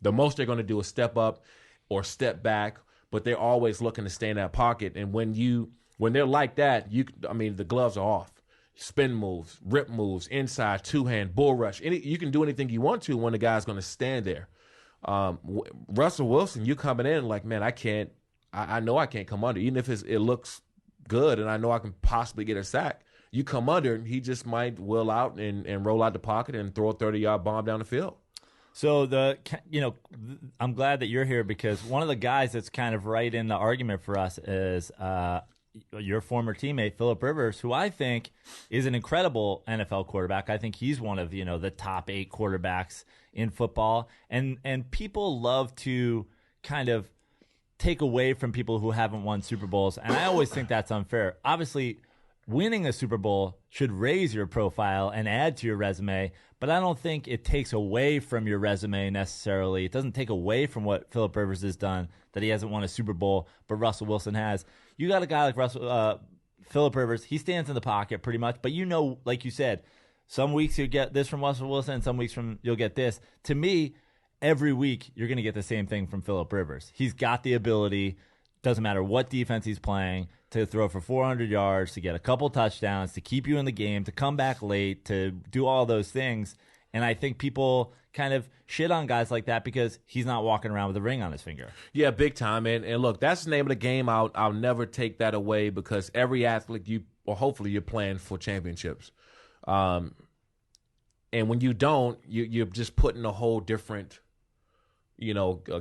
C: The most they're going to do is step up or step back, but they're always looking to stay in that pocket. And when they're like that, the gloves are off. Spin moves, rip moves, inside, two-hand, bull rush. You can do anything you want to when the guy's going to stand there. Russell Wilson, you coming in like, man, I know I can't come under. Even if it looks good and I know I can possibly get a sack, you come under and he just might will out and roll out the pocket and throw a 30-yard bomb down the field.
B: So I'm glad that you're here because one of the guys that's kind of right in the argument for us is your former teammate, Phillip Rivers, who I think is an incredible NFL quarterback. I think he's one of, the top 8 quarterbacks in football. And people love to kind of take away from people who haven't won Super Bowls. And I always think that's unfair. Obviously, winning a Super Bowl should raise your profile and add to your resume, but I don't think it takes away from your resume necessarily. It doesn't take away from what Phillip Rivers has done, that he hasn't won a Super Bowl, but Russell Wilson has. You got a guy like Phillip Rivers. He stands in the pocket pretty much, but like you said, some weeks you get this from Russell Wilson, and some weeks you'll get this. To me, every week you're going to get the same thing from Phillip Rivers. He's got the ability, doesn't matter what defense he's playing, to throw for 400 yards, to get a couple touchdowns, to keep you in the game, to come back late, to do all those things. And I think people kind of shit on guys like that because he's not walking around with a ring on his finger.
C: Yeah, big time. And look, that's the name of the game. I'll never take that away because every athlete hopefully you're playing for championships. And when you don't, you're just putting a whole different,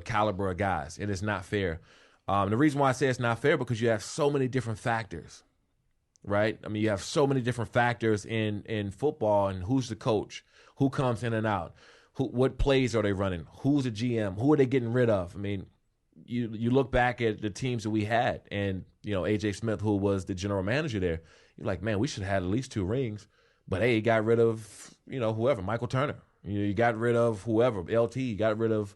C: caliber of guys. It is not fair. The reason why I say it's not fair because you have so many different factors, right? I mean, you have so many different factors in football, and who's the coach, who comes in and out, what plays are they running, who's the GM, who are they getting rid of? I mean, you look back at the teams that we had, and A.J. Smith, who was the general manager there, you're like, man, we should have had at least 2 rings, but hey, you got rid of whoever, Michael Turner, you got rid of whoever, LT, you got rid of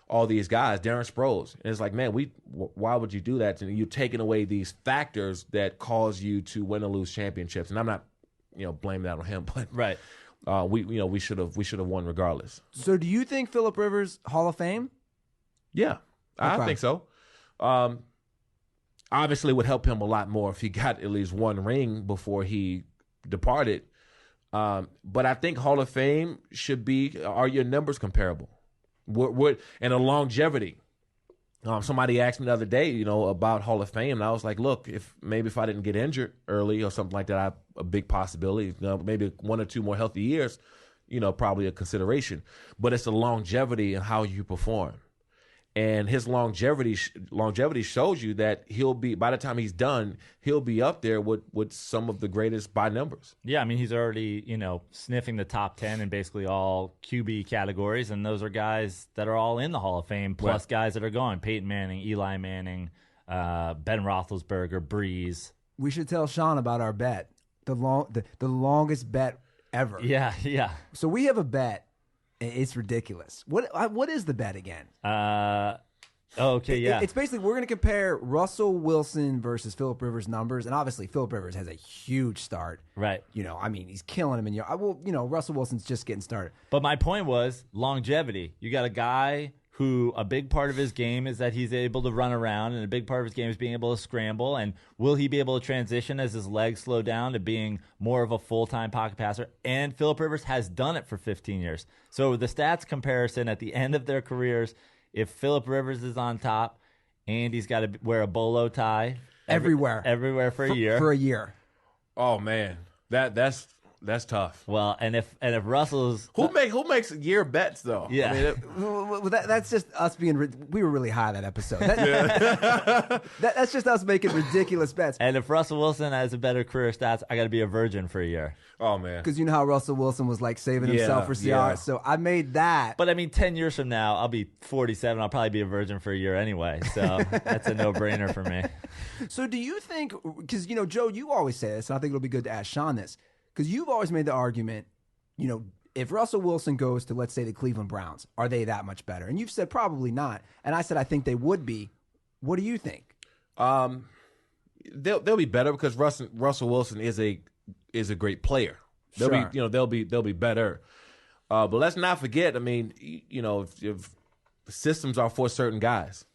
C: all these guys, Darren Sproles. And it's like, man, why would you do that? And you're taking away these factors that cause you to win or lose championships. And I'm not, blaming that on him, but
B: right.
C: We should have won regardless.
A: So do you think Phillip Rivers Hall of Fame?
C: Yeah,
A: okay.
C: I think so. Obviously, it would help him a lot more if he got at least 1 ring before he departed. But I think Hall of Fame should be, are your numbers comparable? And a longevity. Somebody asked me the other day, about Hall of Fame, and I was like, look, if I didn't get injured early or something like that, I have a big possibility. Maybe 1 or 2 more healthy years, probably a consideration. But it's the longevity and how you perform. And his longevity shows you that he'll be, by the time he's done, he'll be up there with some of the greatest by numbers.
B: Yeah, I mean, he's already, sniffing the top 10 in basically all QB categories, and those are guys that are all in the Hall of Fame, plus
C: right.
B: guys that are going. Peyton Manning, Eli Manning, Ben Roethlisberger, Breeze.
A: We should tell Shawne about our bet, the longest bet ever.
B: Yeah.
A: So we have a bet. It's ridiculous. What is the bet again?
B: Okay, yeah.
A: It's basically we're going to compare Russell Wilson versus Phillip Rivers numbers, and obviously Phillip Rivers has a huge start.
B: Right.
A: He's killing him, and Russell Wilson's just getting started.
B: But my point was longevity. You got a guy who a big part of his game is that he's able to run around, and a big part of his game is being able to scramble. And will he be able to transition as his legs slow down to being more of a full-time pocket passer? And Phillip Rivers has done it for 15 years. So the stats comparison at the end of their careers, if Phillip Rivers is on top and he's got to wear a bolo tie everywhere for a year.
A: For a year.
C: Oh man, that's tough.
B: Well, and if Russell's
C: who makes year bets though?
B: Yeah,
A: that's just us being. We were really high that episode. That's just us making ridiculous bets.
B: And if Russell Wilson has a better career stats, I got to be a virgin for a year.
C: Oh man,
A: because you know how Russell Wilson was like saving himself for CR.
C: Yeah.
A: So I made that.
B: But I mean, 10 years from now, I'll be 47. I'll probably be a virgin for a year anyway. So that's a no-brainer for me.
A: So do you think? Because Joe, you always say this, and I think it'll be good to ask Shawne this. Because you've always made the argument, if Russell Wilson goes to, let's say, the Cleveland Browns, are they that much better? And you've said probably not. And I said I think they would be. What do you think?
C: They'll be better because Russell Wilson is a great player, They'll be better. But let's not forget. I mean, if systems are for certain guys,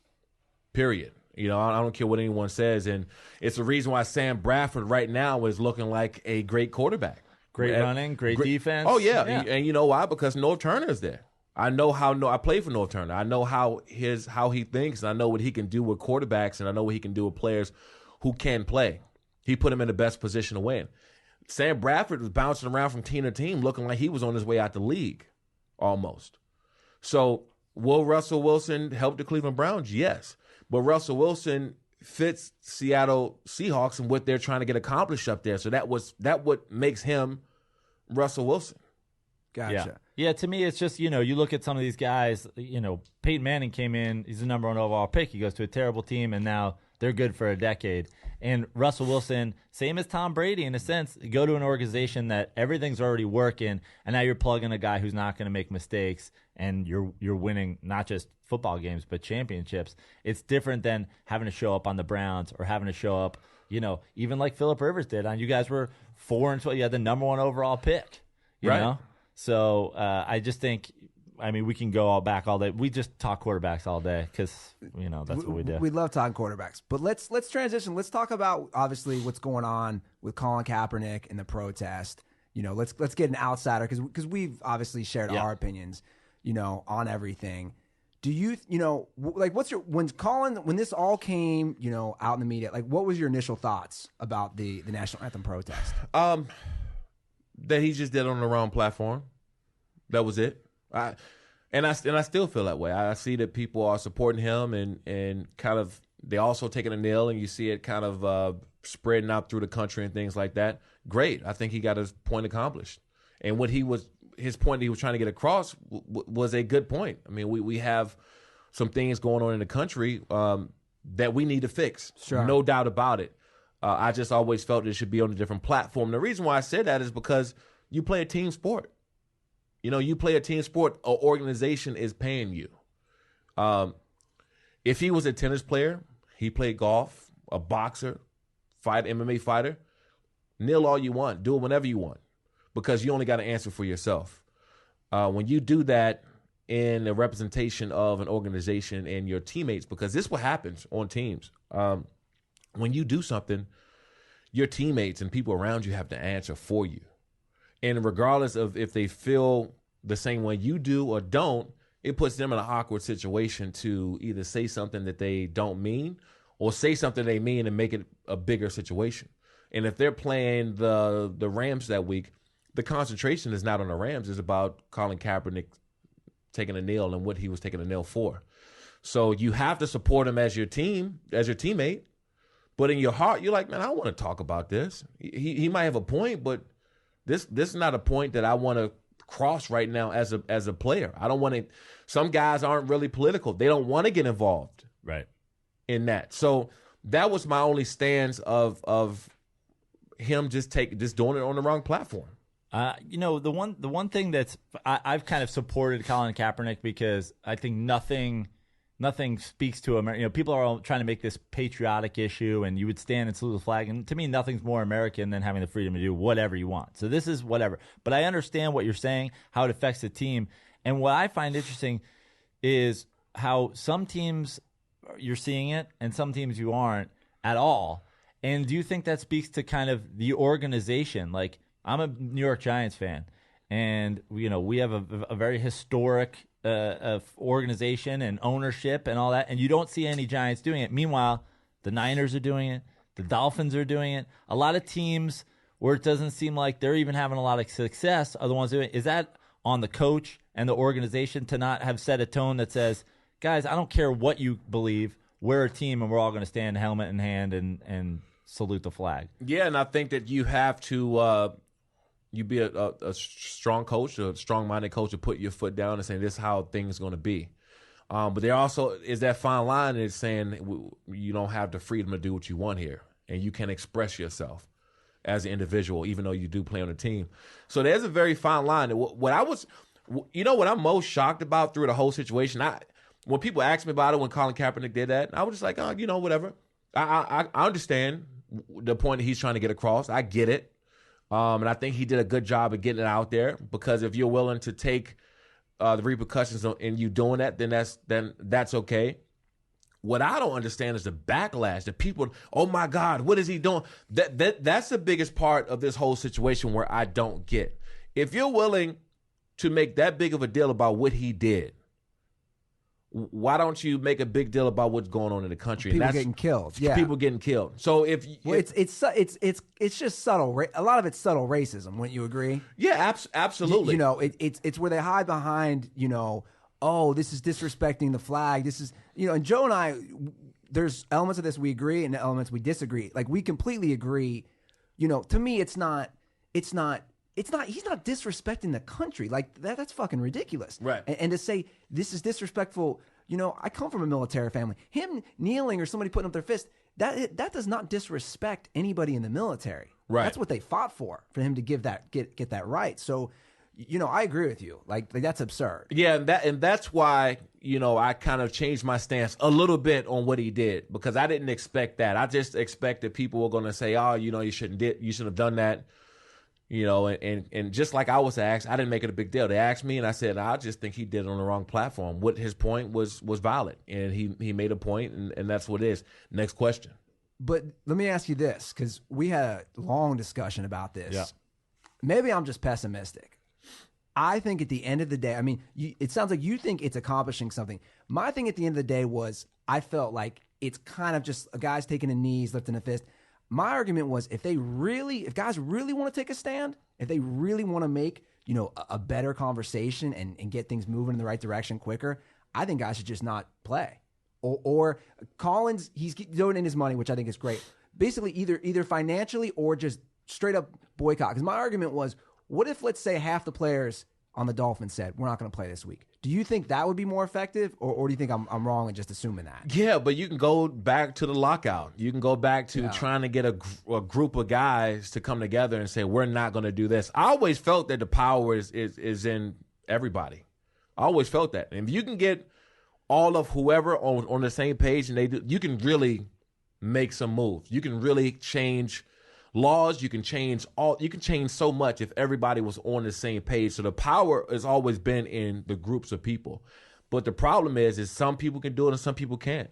C: period. I don't care what anyone says, and it's the reason why Sam Bradford right now is looking like a great quarterback.
B: Great running, great defense.
C: Oh yeah, and you know why? Because North Turner is there. I played for North Turner. I know how he thinks, and I know what he can do with quarterbacks, and I know what he can do with players who can play. He put him in the best position to win. Sam Bradford was bouncing around from team to team, looking like he was on his way out the league, almost. So will Russell Wilson help the Cleveland Browns? Yes, but Russell Wilson fits Seattle Seahawks and what they're trying to get accomplished up there. So that what makes him Russell Wilson.
A: Gotcha.
B: Yeah, to me, it's just, you look at some of these guys, Peyton Manning came in, he's the number 1 overall pick. He goes to a terrible team, and now they're good for a decade. And Russell Wilson, same as Tom Brady in a sense, you go to an organization that everything's already working, and now you're plugging a guy who's not going to make mistakes, and you're winning not just football games, but championships. It's different than having to show up on the Browns or having to show up, even like Phillip Rivers did. You guys were 4-12. You had the number 1 overall pick, you know? So I just think, we can go all back all day. We just talk quarterbacks all day because, that's what we do.
A: We love talking quarterbacks. But let's transition. Let's talk about, obviously, what's going on with Colin Kaepernick and the protest. Let's get an outsider because we've obviously shared our opinions, on everything. Do you, when this all came, out in the media, what was your initial thoughts about the national anthem protest?
C: That he just did it on the wrong platform. That was it. I still feel that way. I see that people are supporting him and kind of they also taking a kneel, and you see it kind of spreading out through the country and things like that. Great. I think he got his point accomplished. And his point that he was trying to get across was a good point. We have some things going on in the country that we need to fix.
A: Sure.
C: No doubt about it. I just always felt it should be on a different platform. The reason why I said that is because you play a team sport. You play a team sport, an organization is paying you. If he was a tennis player, he played golf, a boxer, MMA fighter, kneel all you want, do it whenever you want, because you only got to answer for yourself. When you do that in the representation of an organization and your teammates, because this is what happens on teams. When you do something, your teammates and people around you have to answer for you. And regardless of if they feel the same way you do or don't, it puts them in an awkward situation to either say something that they don't mean or say something they mean and make it a bigger situation. And if they're playing the Rams that week, the concentration is not on the Rams. It's about Colin Kaepernick taking a kneel and what he was taking a kneel for. So you have to support him as your teammate. But in your heart, you're like, man, I don't want to talk about this. He might have a point, but this is not a point that I want to cross right now as a player. I don't want to. Some guys aren't really political. They don't want to get involved in that. So that was my only stance of him just doing it on the wrong platform.
B: The one thing that's I've kind of supported Colin Kaepernick because I think nothing speaks to America. People are all trying to make this patriotic issue, and you would stand and salute the flag. And to me, nothing's more American than having the freedom to do whatever you want. So this is whatever. But I understand what you're saying, how it affects the team. And what I find interesting is how some teams you're seeing it, and some teams you aren't at all. And do you think that speaks to kind of the organization? Like, I'm a New York Giants fan, and we have a very historic of organization and ownership and all that, and you don't see any Giants doing it. Meanwhile, the Niners are doing it, the Dolphins are doing it. A lot of teams where it doesn't seem like they're even having a lot of success are the ones doing it. Is that on the coach and the organization to not have set a tone that says, guys, I don't care what you believe, we're a team and we're all going to stand helmet in hand and salute the flag? Yeah,
C: and I think that you have to you be a strong coach, a strong-minded coach, to put your foot down and say this is how things are going to be. But there also is that fine line that's saying you don't have the freedom to do what you want here, and you can express yourself as an individual, even though you do play on a team. So there's a very fine line. What I'm most shocked about through the whole situation, when people asked me about it when Colin Kaepernick did that, I was just like, whatever. I understand the point that he's trying to get across. I get it. And I think he did a good job of getting it out there, because if you're willing to take the repercussions and you doing that, then that's okay. What I don't understand is the backlash. The people, oh my God, what is he doing? That's the biggest part of this whole situation where I don't get. If you're willing to make that big of a deal about what he did, why don't you make a big deal about what's going on in the country?
A: People getting killed. Yeah,
C: people getting killed. So
A: it's just subtle. A lot of it's subtle racism. Wouldn't you agree?
C: Yeah, absolutely.
A: It's where they hide behind. Oh, this is disrespecting the flag. This is and Joe and I, there's elements of this we agree and elements we disagree. Like, we completely agree. To me, it's not. He's not disrespecting the country. Like, that's fucking ridiculous.
C: Right.
A: And to say this is disrespectful, I come from a military family. Him kneeling or somebody putting up their fist, that does not disrespect anybody in the military.
C: Right.
A: That's what they fought for him to get that right. So, I agree with you. Like that's absurd.
C: Yeah, and that's why, I kind of changed my stance a little bit on what he did, because I didn't expect that. I just expected people were going to say, "Oh, you shouldn't have done that." And just like I was asked, I didn't make it a big deal. They asked me, and I said, I just think he did it on the wrong platform. What his point was valid, and he made a point, and that's what it is. Next question.
A: But let me ask you this, because we had a long discussion about this.
B: Yeah.
A: Maybe I'm just pessimistic. I think at the end of the day, it sounds like you think it's accomplishing something. My thing at the end of the day was, I felt like it's kind of just a guy's taking a knee, he's lifting a fist. My argument was, if guys really want to take a stand, if they really want to make, a better conversation and get things moving in the right direction quicker, I think guys should just not play. Or Collins, he's donating his money, which I think is great. Basically, either financially or just straight up boycott. Because my argument was, what if, let's say, half the players on the Dolphins said, we're not going to play this week? Do you think that would be more effective, or do you think I'm wrong in just assuming that?
C: Yeah, but you can go back to the lockout. You can go back to trying to get a group of guys to come together and say, we're not going to do this. I always felt that the power is in everybody. I always felt that. And if you can get all of whoever on the same page, and you can really make some moves. You can really change laws. You can change so much if everybody was on the same page. So the power has always been in the groups of people. But the problem is some people can do it and some people can't.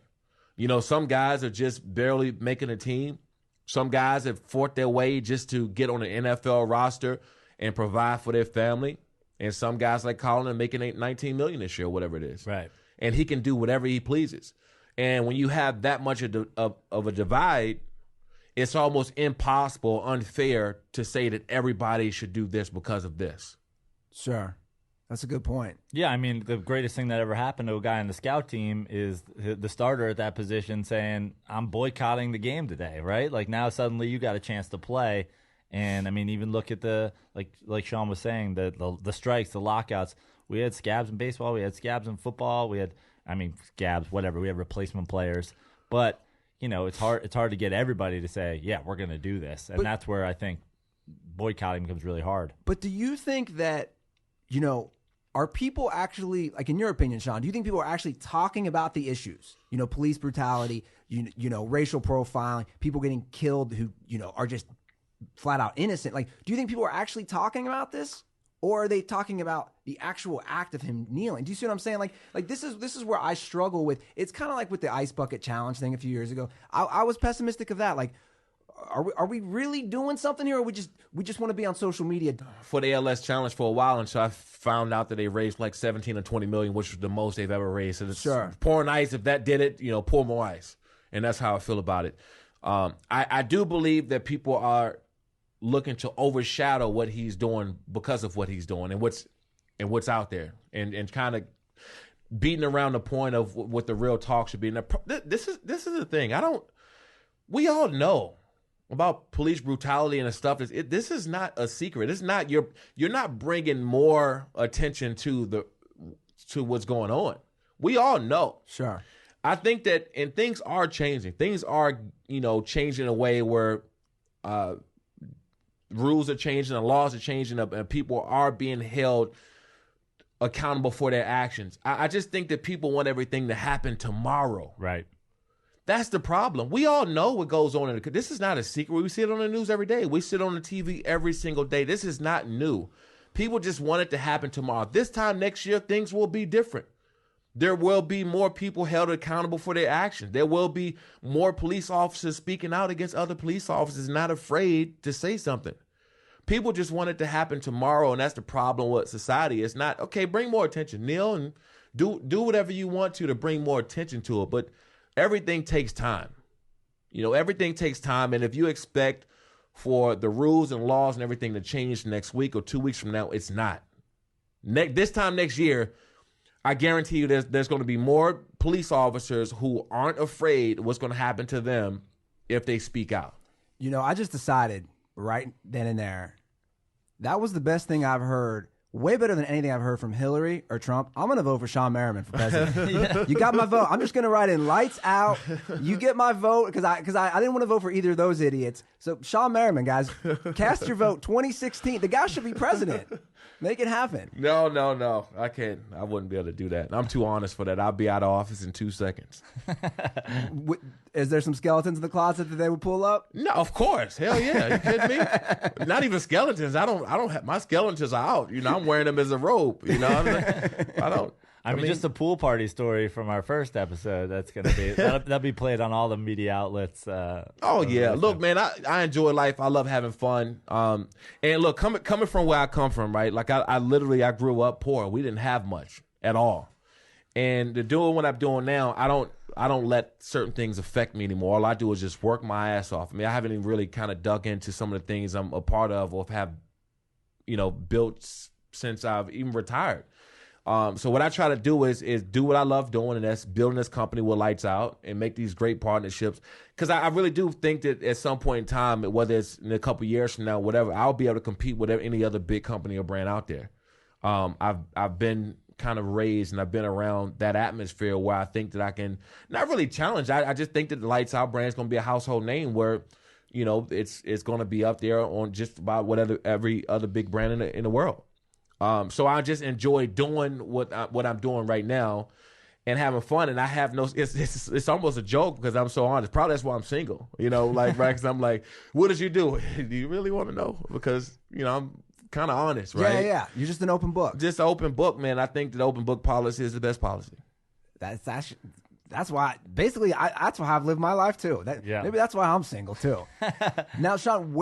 C: Some guys are just barely making a team. Some guys have fought their way just to get on an NFL roster and provide for their family. And some guys like Colin are making $19 million this year, whatever it is.
B: Right.
C: And he can do whatever he pleases. And when you have that much of a divide, it's almost impossible, unfair to say that everybody should do this because of this.
A: Sure. That's a good point.
B: Yeah, the greatest thing that ever happened to a guy on the scout team is the starter at that position saying, I'm boycotting the game today, right? Like, now suddenly you got a chance to play. And, even look at like Shawne was saying, the strikes, the lockouts. We had scabs in baseball. We had scabs in football. We had, scabs, whatever. We had replacement players. But it's hard to get everybody to say, yeah, we're going to do this. And that's where I think boycotting becomes really hard.
A: But do you think that, are people actually, like, in your opinion, Shawne, do you think people are actually talking about the issues? Police brutality, racial profiling, people getting killed who, are just flat out innocent. Like, do you think people are actually talking about this? Or are they talking about the actual act of him kneeling? Do you see what I'm saying? Like this is where I struggle with. It's kind of like with the ice bucket challenge thing a few years ago. I was pessimistic of that. Like, are we really doing something here, or we just want to be on social media?
C: For the ALS challenge for a while, and so I found out that they raised like 17 or 20 million, which was the most they've ever raised. So it's pouring ice. If that did it, pour more ice, and that's how I feel about it. I do believe that people are looking to overshadow what he's doing because of what he's doing and what's out there, and kind of beating around the point of what the real talk should be. Now, this is the thing. We all know about police brutality and stuff. This is not a secret. It's not you're not bringing more attention to what's going on. We all know.
A: Sure.
C: I think that, and things are changing. Things are changing in a way where rules are changing, and laws are changing, and people are being held accountable for their actions. I just think that people want everything to happen tomorrow.
B: Right.
C: That's the problem. We all know what goes on in the. This is not a secret. We see it on the news every day. We sit on the TV every single day. This is not new. People just want it to happen tomorrow. This time next year, things will be different. There will be more people held accountable for their actions. There will be more police officers speaking out against other police officers, not afraid to say something. People just want it to happen tomorrow, and that's the problem with society. It's not, okay, bring more attention. Kneel and do whatever you want to bring more attention to it. But everything takes time. Everything takes time. And if you expect for the rules and laws and everything to change next week or 2 weeks from now, it's not. This time next year, I guarantee you there's going to be more police officers who aren't afraid of what's going to happen to them if they speak out.
A: I just decided right then and there, that was the best thing I've heard. Way better than anything I've heard from Hillary or Trump. I'm going to vote for Shawne Merriman for president. Yeah. You got my vote. I'm just going to write in lights out. You get my vote because I didn't want to vote for either of those idiots. So Shawne Merriman, guys, cast your vote. 2016. The guy should be president. Make it happen.
C: No. I can't. I wouldn't be able to do that. I'm too honest for that. I'll be out of office in 2 seconds.
A: Is there some skeletons in the closet that they would pull up?
C: No, of course. Hell yeah. You kidding me? Not even skeletons. I don't have my skeletons are out. I'm wearing them as a robe. I mean,
B: just a pool party story from our first episode. That's gonna be that'll be played on all the media outlets.
C: Oh yeah, look, man, I enjoy life. I love having fun. And look, coming from where I come from, right? Like I literally grew up poor. We didn't have much at all. And to doing what I'm doing now, I don't let certain things affect me anymore. All I do is just work my ass off. I mean, I haven't even really kind of dug into some of the things I'm a part of or have, built since I've even retired. So what I try to do is do what I love doing, and that's building this company with lights out and make these great partnerships. Because I really do think that at some point in time, whether it's in a couple years from now, whatever, I'll be able to compete with any other big company or brand out there. I've been kind of raised and I've been around that atmosphere where I think that I can not really challenge. I just think that the lights out brand is going to be a household name where, it's going to be up there on just about every other big brand in the world. So I just enjoy doing what I'm doing right now and having fun. And I have it's almost a joke because I'm so honest. Probably that's why I'm single, right? Because I'm like, what did you do? Do you really want to know? Because, I'm kind of honest, right?
A: Yeah. You're just an open book.
C: Just an open book, man. I think that open book policy is the best policy.
A: That's why, basically, that's why I've lived my life, too. Maybe that's why I'm single, too. Now, Shawne,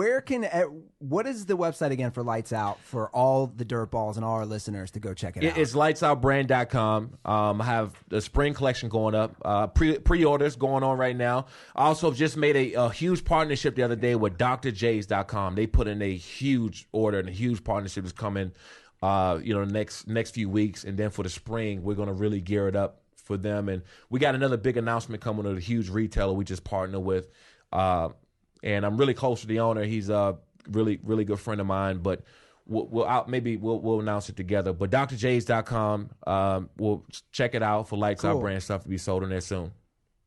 A: what is the website again for Lights Out for all the dirtballs and all our listeners to go check it out?
C: It's lightsoutbrand.com. I have the spring collection going up. Pre-orders going on right now. I also just made a huge partnership the other day with drjays.com. They put in a huge order, and a huge partnership is coming, the next few weeks. And then for the spring, we're going to really gear it up for them. And we got another big announcement coming with a huge retailer we just partnered with. And I'm really close to the owner. He's a really, really good friend of mine, but we'll announce it together. But drjays.com, we'll check it out for Lights Out brand stuff to be sold in there soon.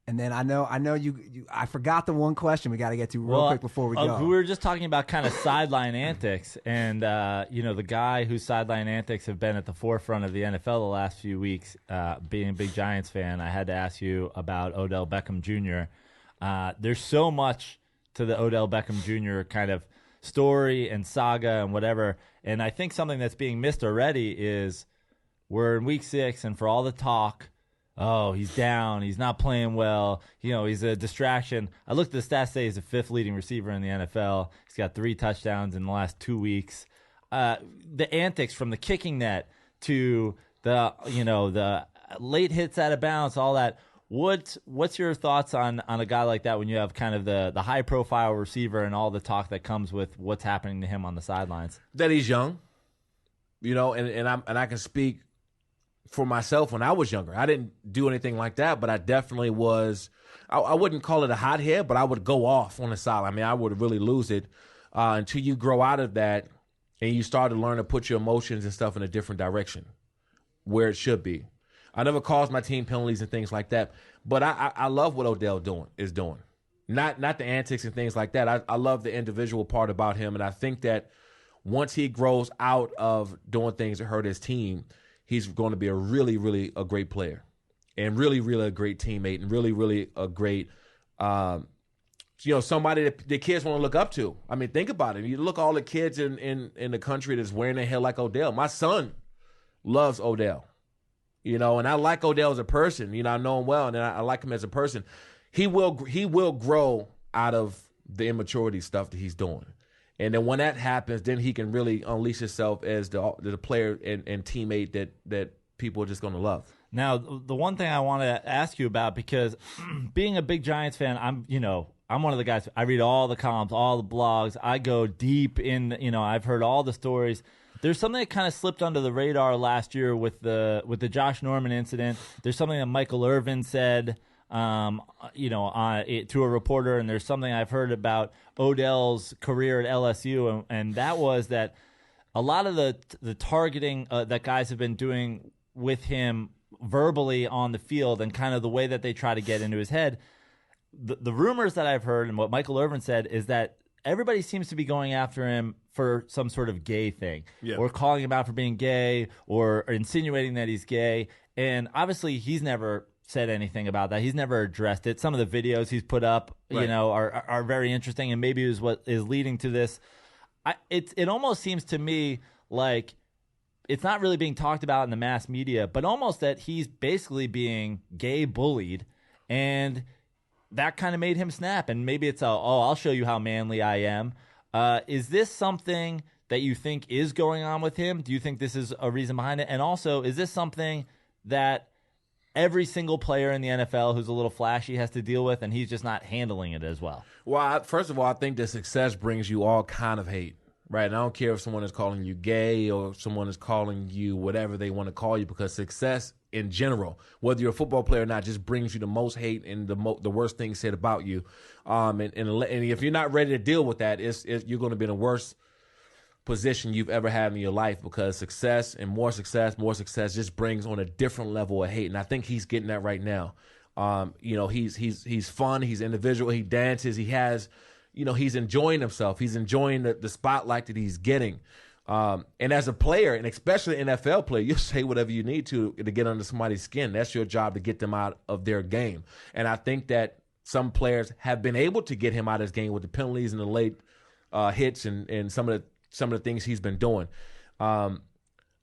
A: And then I know you I forgot the one question we got to get to real quick before we go.
B: We were just talking about kind of sideline antics, and the guy whose sideline antics have been at the forefront of the NFL the last few weeks. Being a big Giants fan, I had to ask you about Odell Beckham Jr. There's so much to the Odell Beckham Jr. kind of story and saga and whatever, and I think something that's being missed already is we're in week 6, and for all the talk, oh, he's down, he's not playing well, he's a distraction. I looked at the stats, say he's the 5th leading receiver in the NFL. He's got 3 touchdowns in the last 2 weeks. The antics from the kicking net to the late hits out of bounds, all that. What's your thoughts on a guy like that when you have kind of the high profile receiver and all the talk that comes with what's happening to him on the sidelines?
C: That he's young, and I can speak for myself when I was younger. I didn't do anything like that, but I definitely was. I wouldn't call it a hothead, but I would go off on the sideline. I mean, I would really lose it until you grow out of that and you start to learn to put your emotions and stuff in a different direction where it should be. I never caused my team penalties and things like that, but I love what Odell is doing. Not the antics and things like that. I love the individual part about him, and I think that once he grows out of doing things that hurt his team, he's going to be a really, really a great player and really, really a great teammate and really, really a great Somebody that the kids want to look up to. I mean, think about it. You look at all the kids in the country that's wearing their hair like Odell. My son loves Odell, and I like Odell as a person. I know him well, and I like him as a person. He will grow out of the immaturity stuff that he's doing. And then when that happens, then he can really unleash himself as the player and teammate that people are just going to love.
B: Now, the one thing I want to ask you about, because being a big Giants fan, I'm one of the guys, I read all the columns, all the blogs. I go deep in, I've heard all the stories. There's something that kind of slipped under the radar last year with the Josh Norman incident. There's something that Michael Irvin said, to a reporter, and there's something I've heard about Odell's career at LSU, and that was that a lot of the targeting that guys have been doing with him verbally on the field and kind of the way that they try to get into his head. The rumors that I've heard and what Michael Irvin said is that everybody seems to be going after him for some sort of gay thing, or calling him out for being gay, or insinuating that he's gay. And obviously he's never said anything about that. He's never addressed it. Some of the videos he's put up, are very interesting, and maybe is what is leading to this. It almost seems to me like it's not really being talked about in the mass media, but almost that he's basically being gay bullied, and that kind of made him snap. And maybe it's I'll show you how manly I am. Is this something that you think is going on with him? Do you think this is a reason behind it? And also, is this something that every single player in the NFL who's a little flashy has to deal with, and he's just not handling it as well?
C: Well, first of all, I think that success brings you all kind of hate, right? And I don't care if someone is calling you gay or if someone is calling you whatever they want to call you, because success in general, whether you're a football player or not, just brings you the most hate and the worst things said about you. And if you're not ready to deal with that, you're going to be in a worse position you've ever had in your life, because success just brings on a different level of hate. And I think he's getting that right now. He's fun, he's individual, he dances, he has, he's enjoying himself, he's enjoying the spotlight that he's getting. And as a player, and especially an NFL player, you'll say whatever you need to get under somebody's skin. That's your job, to get them out of their game. And I think that some players have been able to get him out of his game with the penalties and the late hits and some of the things he's been doing.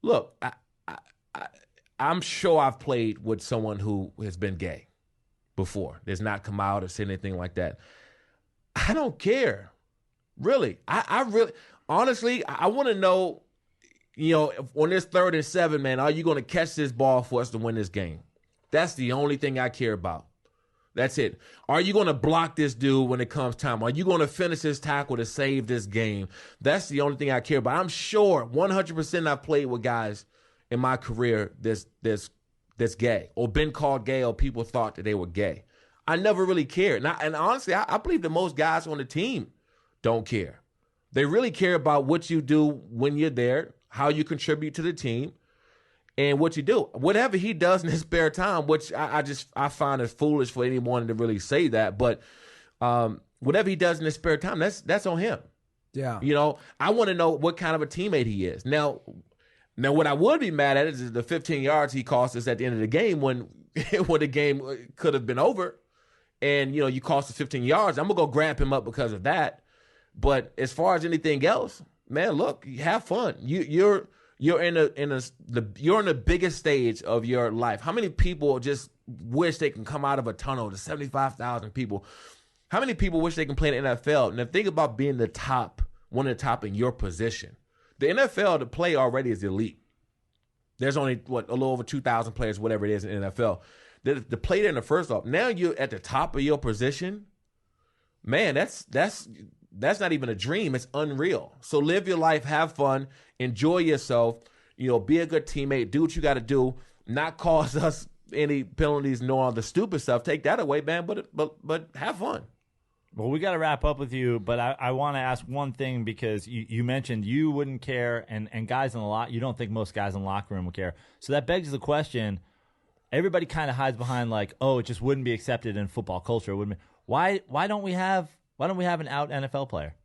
C: Look, I'm sure I've played with someone who has been gay before. There's not come out or said anything like that. I don't care, really. I really, honestly, I want to know, on this 3rd and 7, man, are you going to catch this ball for us to win this game? That's the only thing I care about. That's it. Are you going to block this dude when it comes time? Are you going to finish this tackle to save this game? That's the only thing I care about. I'm sure 100% I've played with guys in my career that's gay, or been called gay, or people thought that they were gay. I never really cared. And honestly, I believe that most guys on the team don't care. They really care about what you do when you're there, how you contribute to the team, and what you do. Whatever he does in his spare time, which I find it foolish for anyone to really say that, but whatever he does in his spare time, that's on him.
A: Yeah.
C: I want to know what kind of a teammate he is. Now what I would be mad at is the 15 yards he cost us at the end of the game when the game could have been over, and you cost us 15 yards. I'm gonna go grab him up because of that. But as far as anything else, man, look, have fun. You're in the biggest stage of your life. How many people just wish they can come out of a tunnel to 75,000 people? How many people wish they can play in the NFL? And think about being the top, one of the top in your position. The NFL, to play already is elite. There's only a little over 2,000 players, whatever it is in the NFL. The play there in the first off. Now you're at the top of your position. Man, that's not even a dream. It's unreal. So live your life, have fun, enjoy yourself, be a good teammate, do what you got to do, not cause us any penalties nor all the stupid stuff. Take that away, man, but have fun.
B: Well, we got to wrap up with you, but I want to ask one thing, because you mentioned you wouldn't care, and guys in the you don't think most guys in the locker room would care. So that begs the question, everybody kind of hides behind it just wouldn't be accepted in football culture. Why don't we have an out NFL player?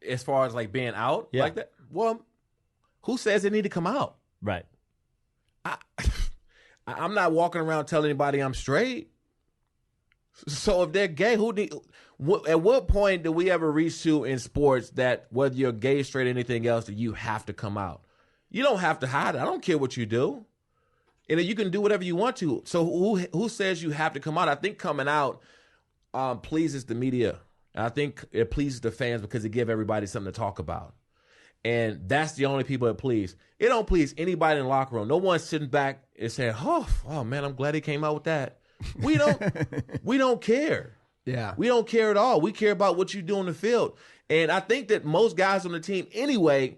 C: As far as being out like that? Well, who says they need to come out?
B: Right.
C: I'm not walking around telling anybody I'm straight. So if they're gay, at what point do we ever reach to in sports that whether you're gay, straight, anything else, that you have to come out? You don't have to hide it. I don't care what you do. And you can do whatever you want to. So who says you have to come out? I think coming out pleases the media. And I think it pleases the fans because it gives everybody something to talk about. And that's the only people it please. It don't please anybody in the locker room. No one's sitting back and saying, oh man, I'm glad he came out with that. We don't care.
A: Yeah.
C: We don't care at all. We care about what you do on the field. And I think that most guys on the team anyway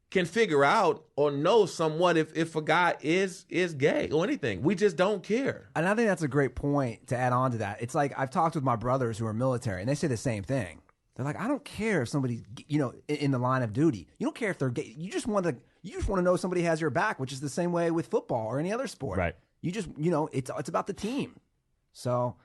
C: can figure out or know somewhat if a guy is gay or anything. We just don't care.
A: And I think that's a great point to add on to that. It's like I've talked with my brothers who are military, and they say the same thing. They're like, I don't care if somebody's, in the line of duty. You don't care if they're gay. You just want to know somebody has your back, which is the same way with football or any other sport.
B: Right.
A: You just, it's about the team. So,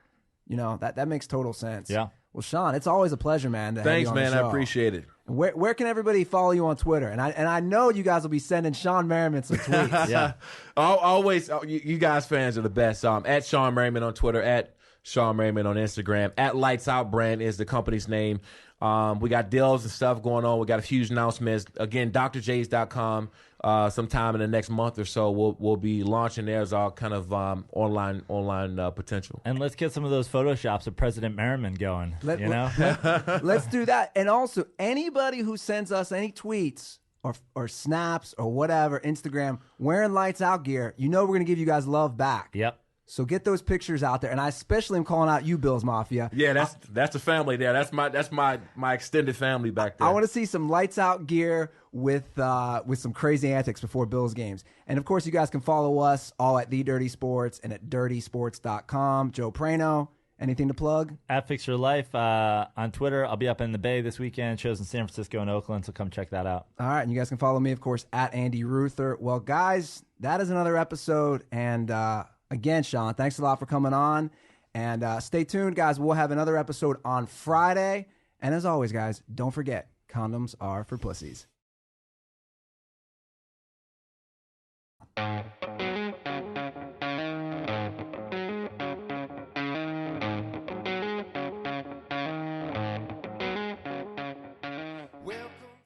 A: that makes total sense.
B: Yeah.
A: Well, Shawne, it's always a pleasure, man.
C: Thanks, man. I appreciate it.
A: Where can everybody follow you on Twitter? And I know you guys will be sending Shawne Merriman some tweets.
B: Yeah.
C: Always, you guys fans are the best. At Shawne Merriman on Twitter, at Shawne Merriman on Instagram, at Lights Out Brand is the company's name. We got deals and stuff going on. We got a huge announcements. Again, drjays.com. Sometime in the next month or so, we'll be launching there as our kind of online potential.
B: And let's get some of those photoshops of President Merriman going.
A: Let's do that. And also, anybody who sends us any tweets or snaps or whatever, Instagram, wearing Lights Out gear, we're going to give you guys love back.
B: Yep.
A: So get those pictures out there, and I especially am calling out you, Bills Mafia.
C: Yeah, that's the family there. That's my extended family back there.
A: I want to see some Lights Out gear with some crazy antics before Bills games. And of course, you guys can follow us all at The Dirty Sports and at dirtysports.com. Joe Praino, anything to plug?
B: At Fix Your Life on Twitter. I'll be up in the Bay this weekend. Shows in San Francisco and Oakland, so come check that out.
A: All right, and you guys can follow me, of course, at Andy Ruther. Well, guys, that is another episode, and again, Shawne, thanks a lot for coming on. And stay tuned, guys. We'll have another episode on Friday. And as always, guys, don't forget, condoms are for pussies.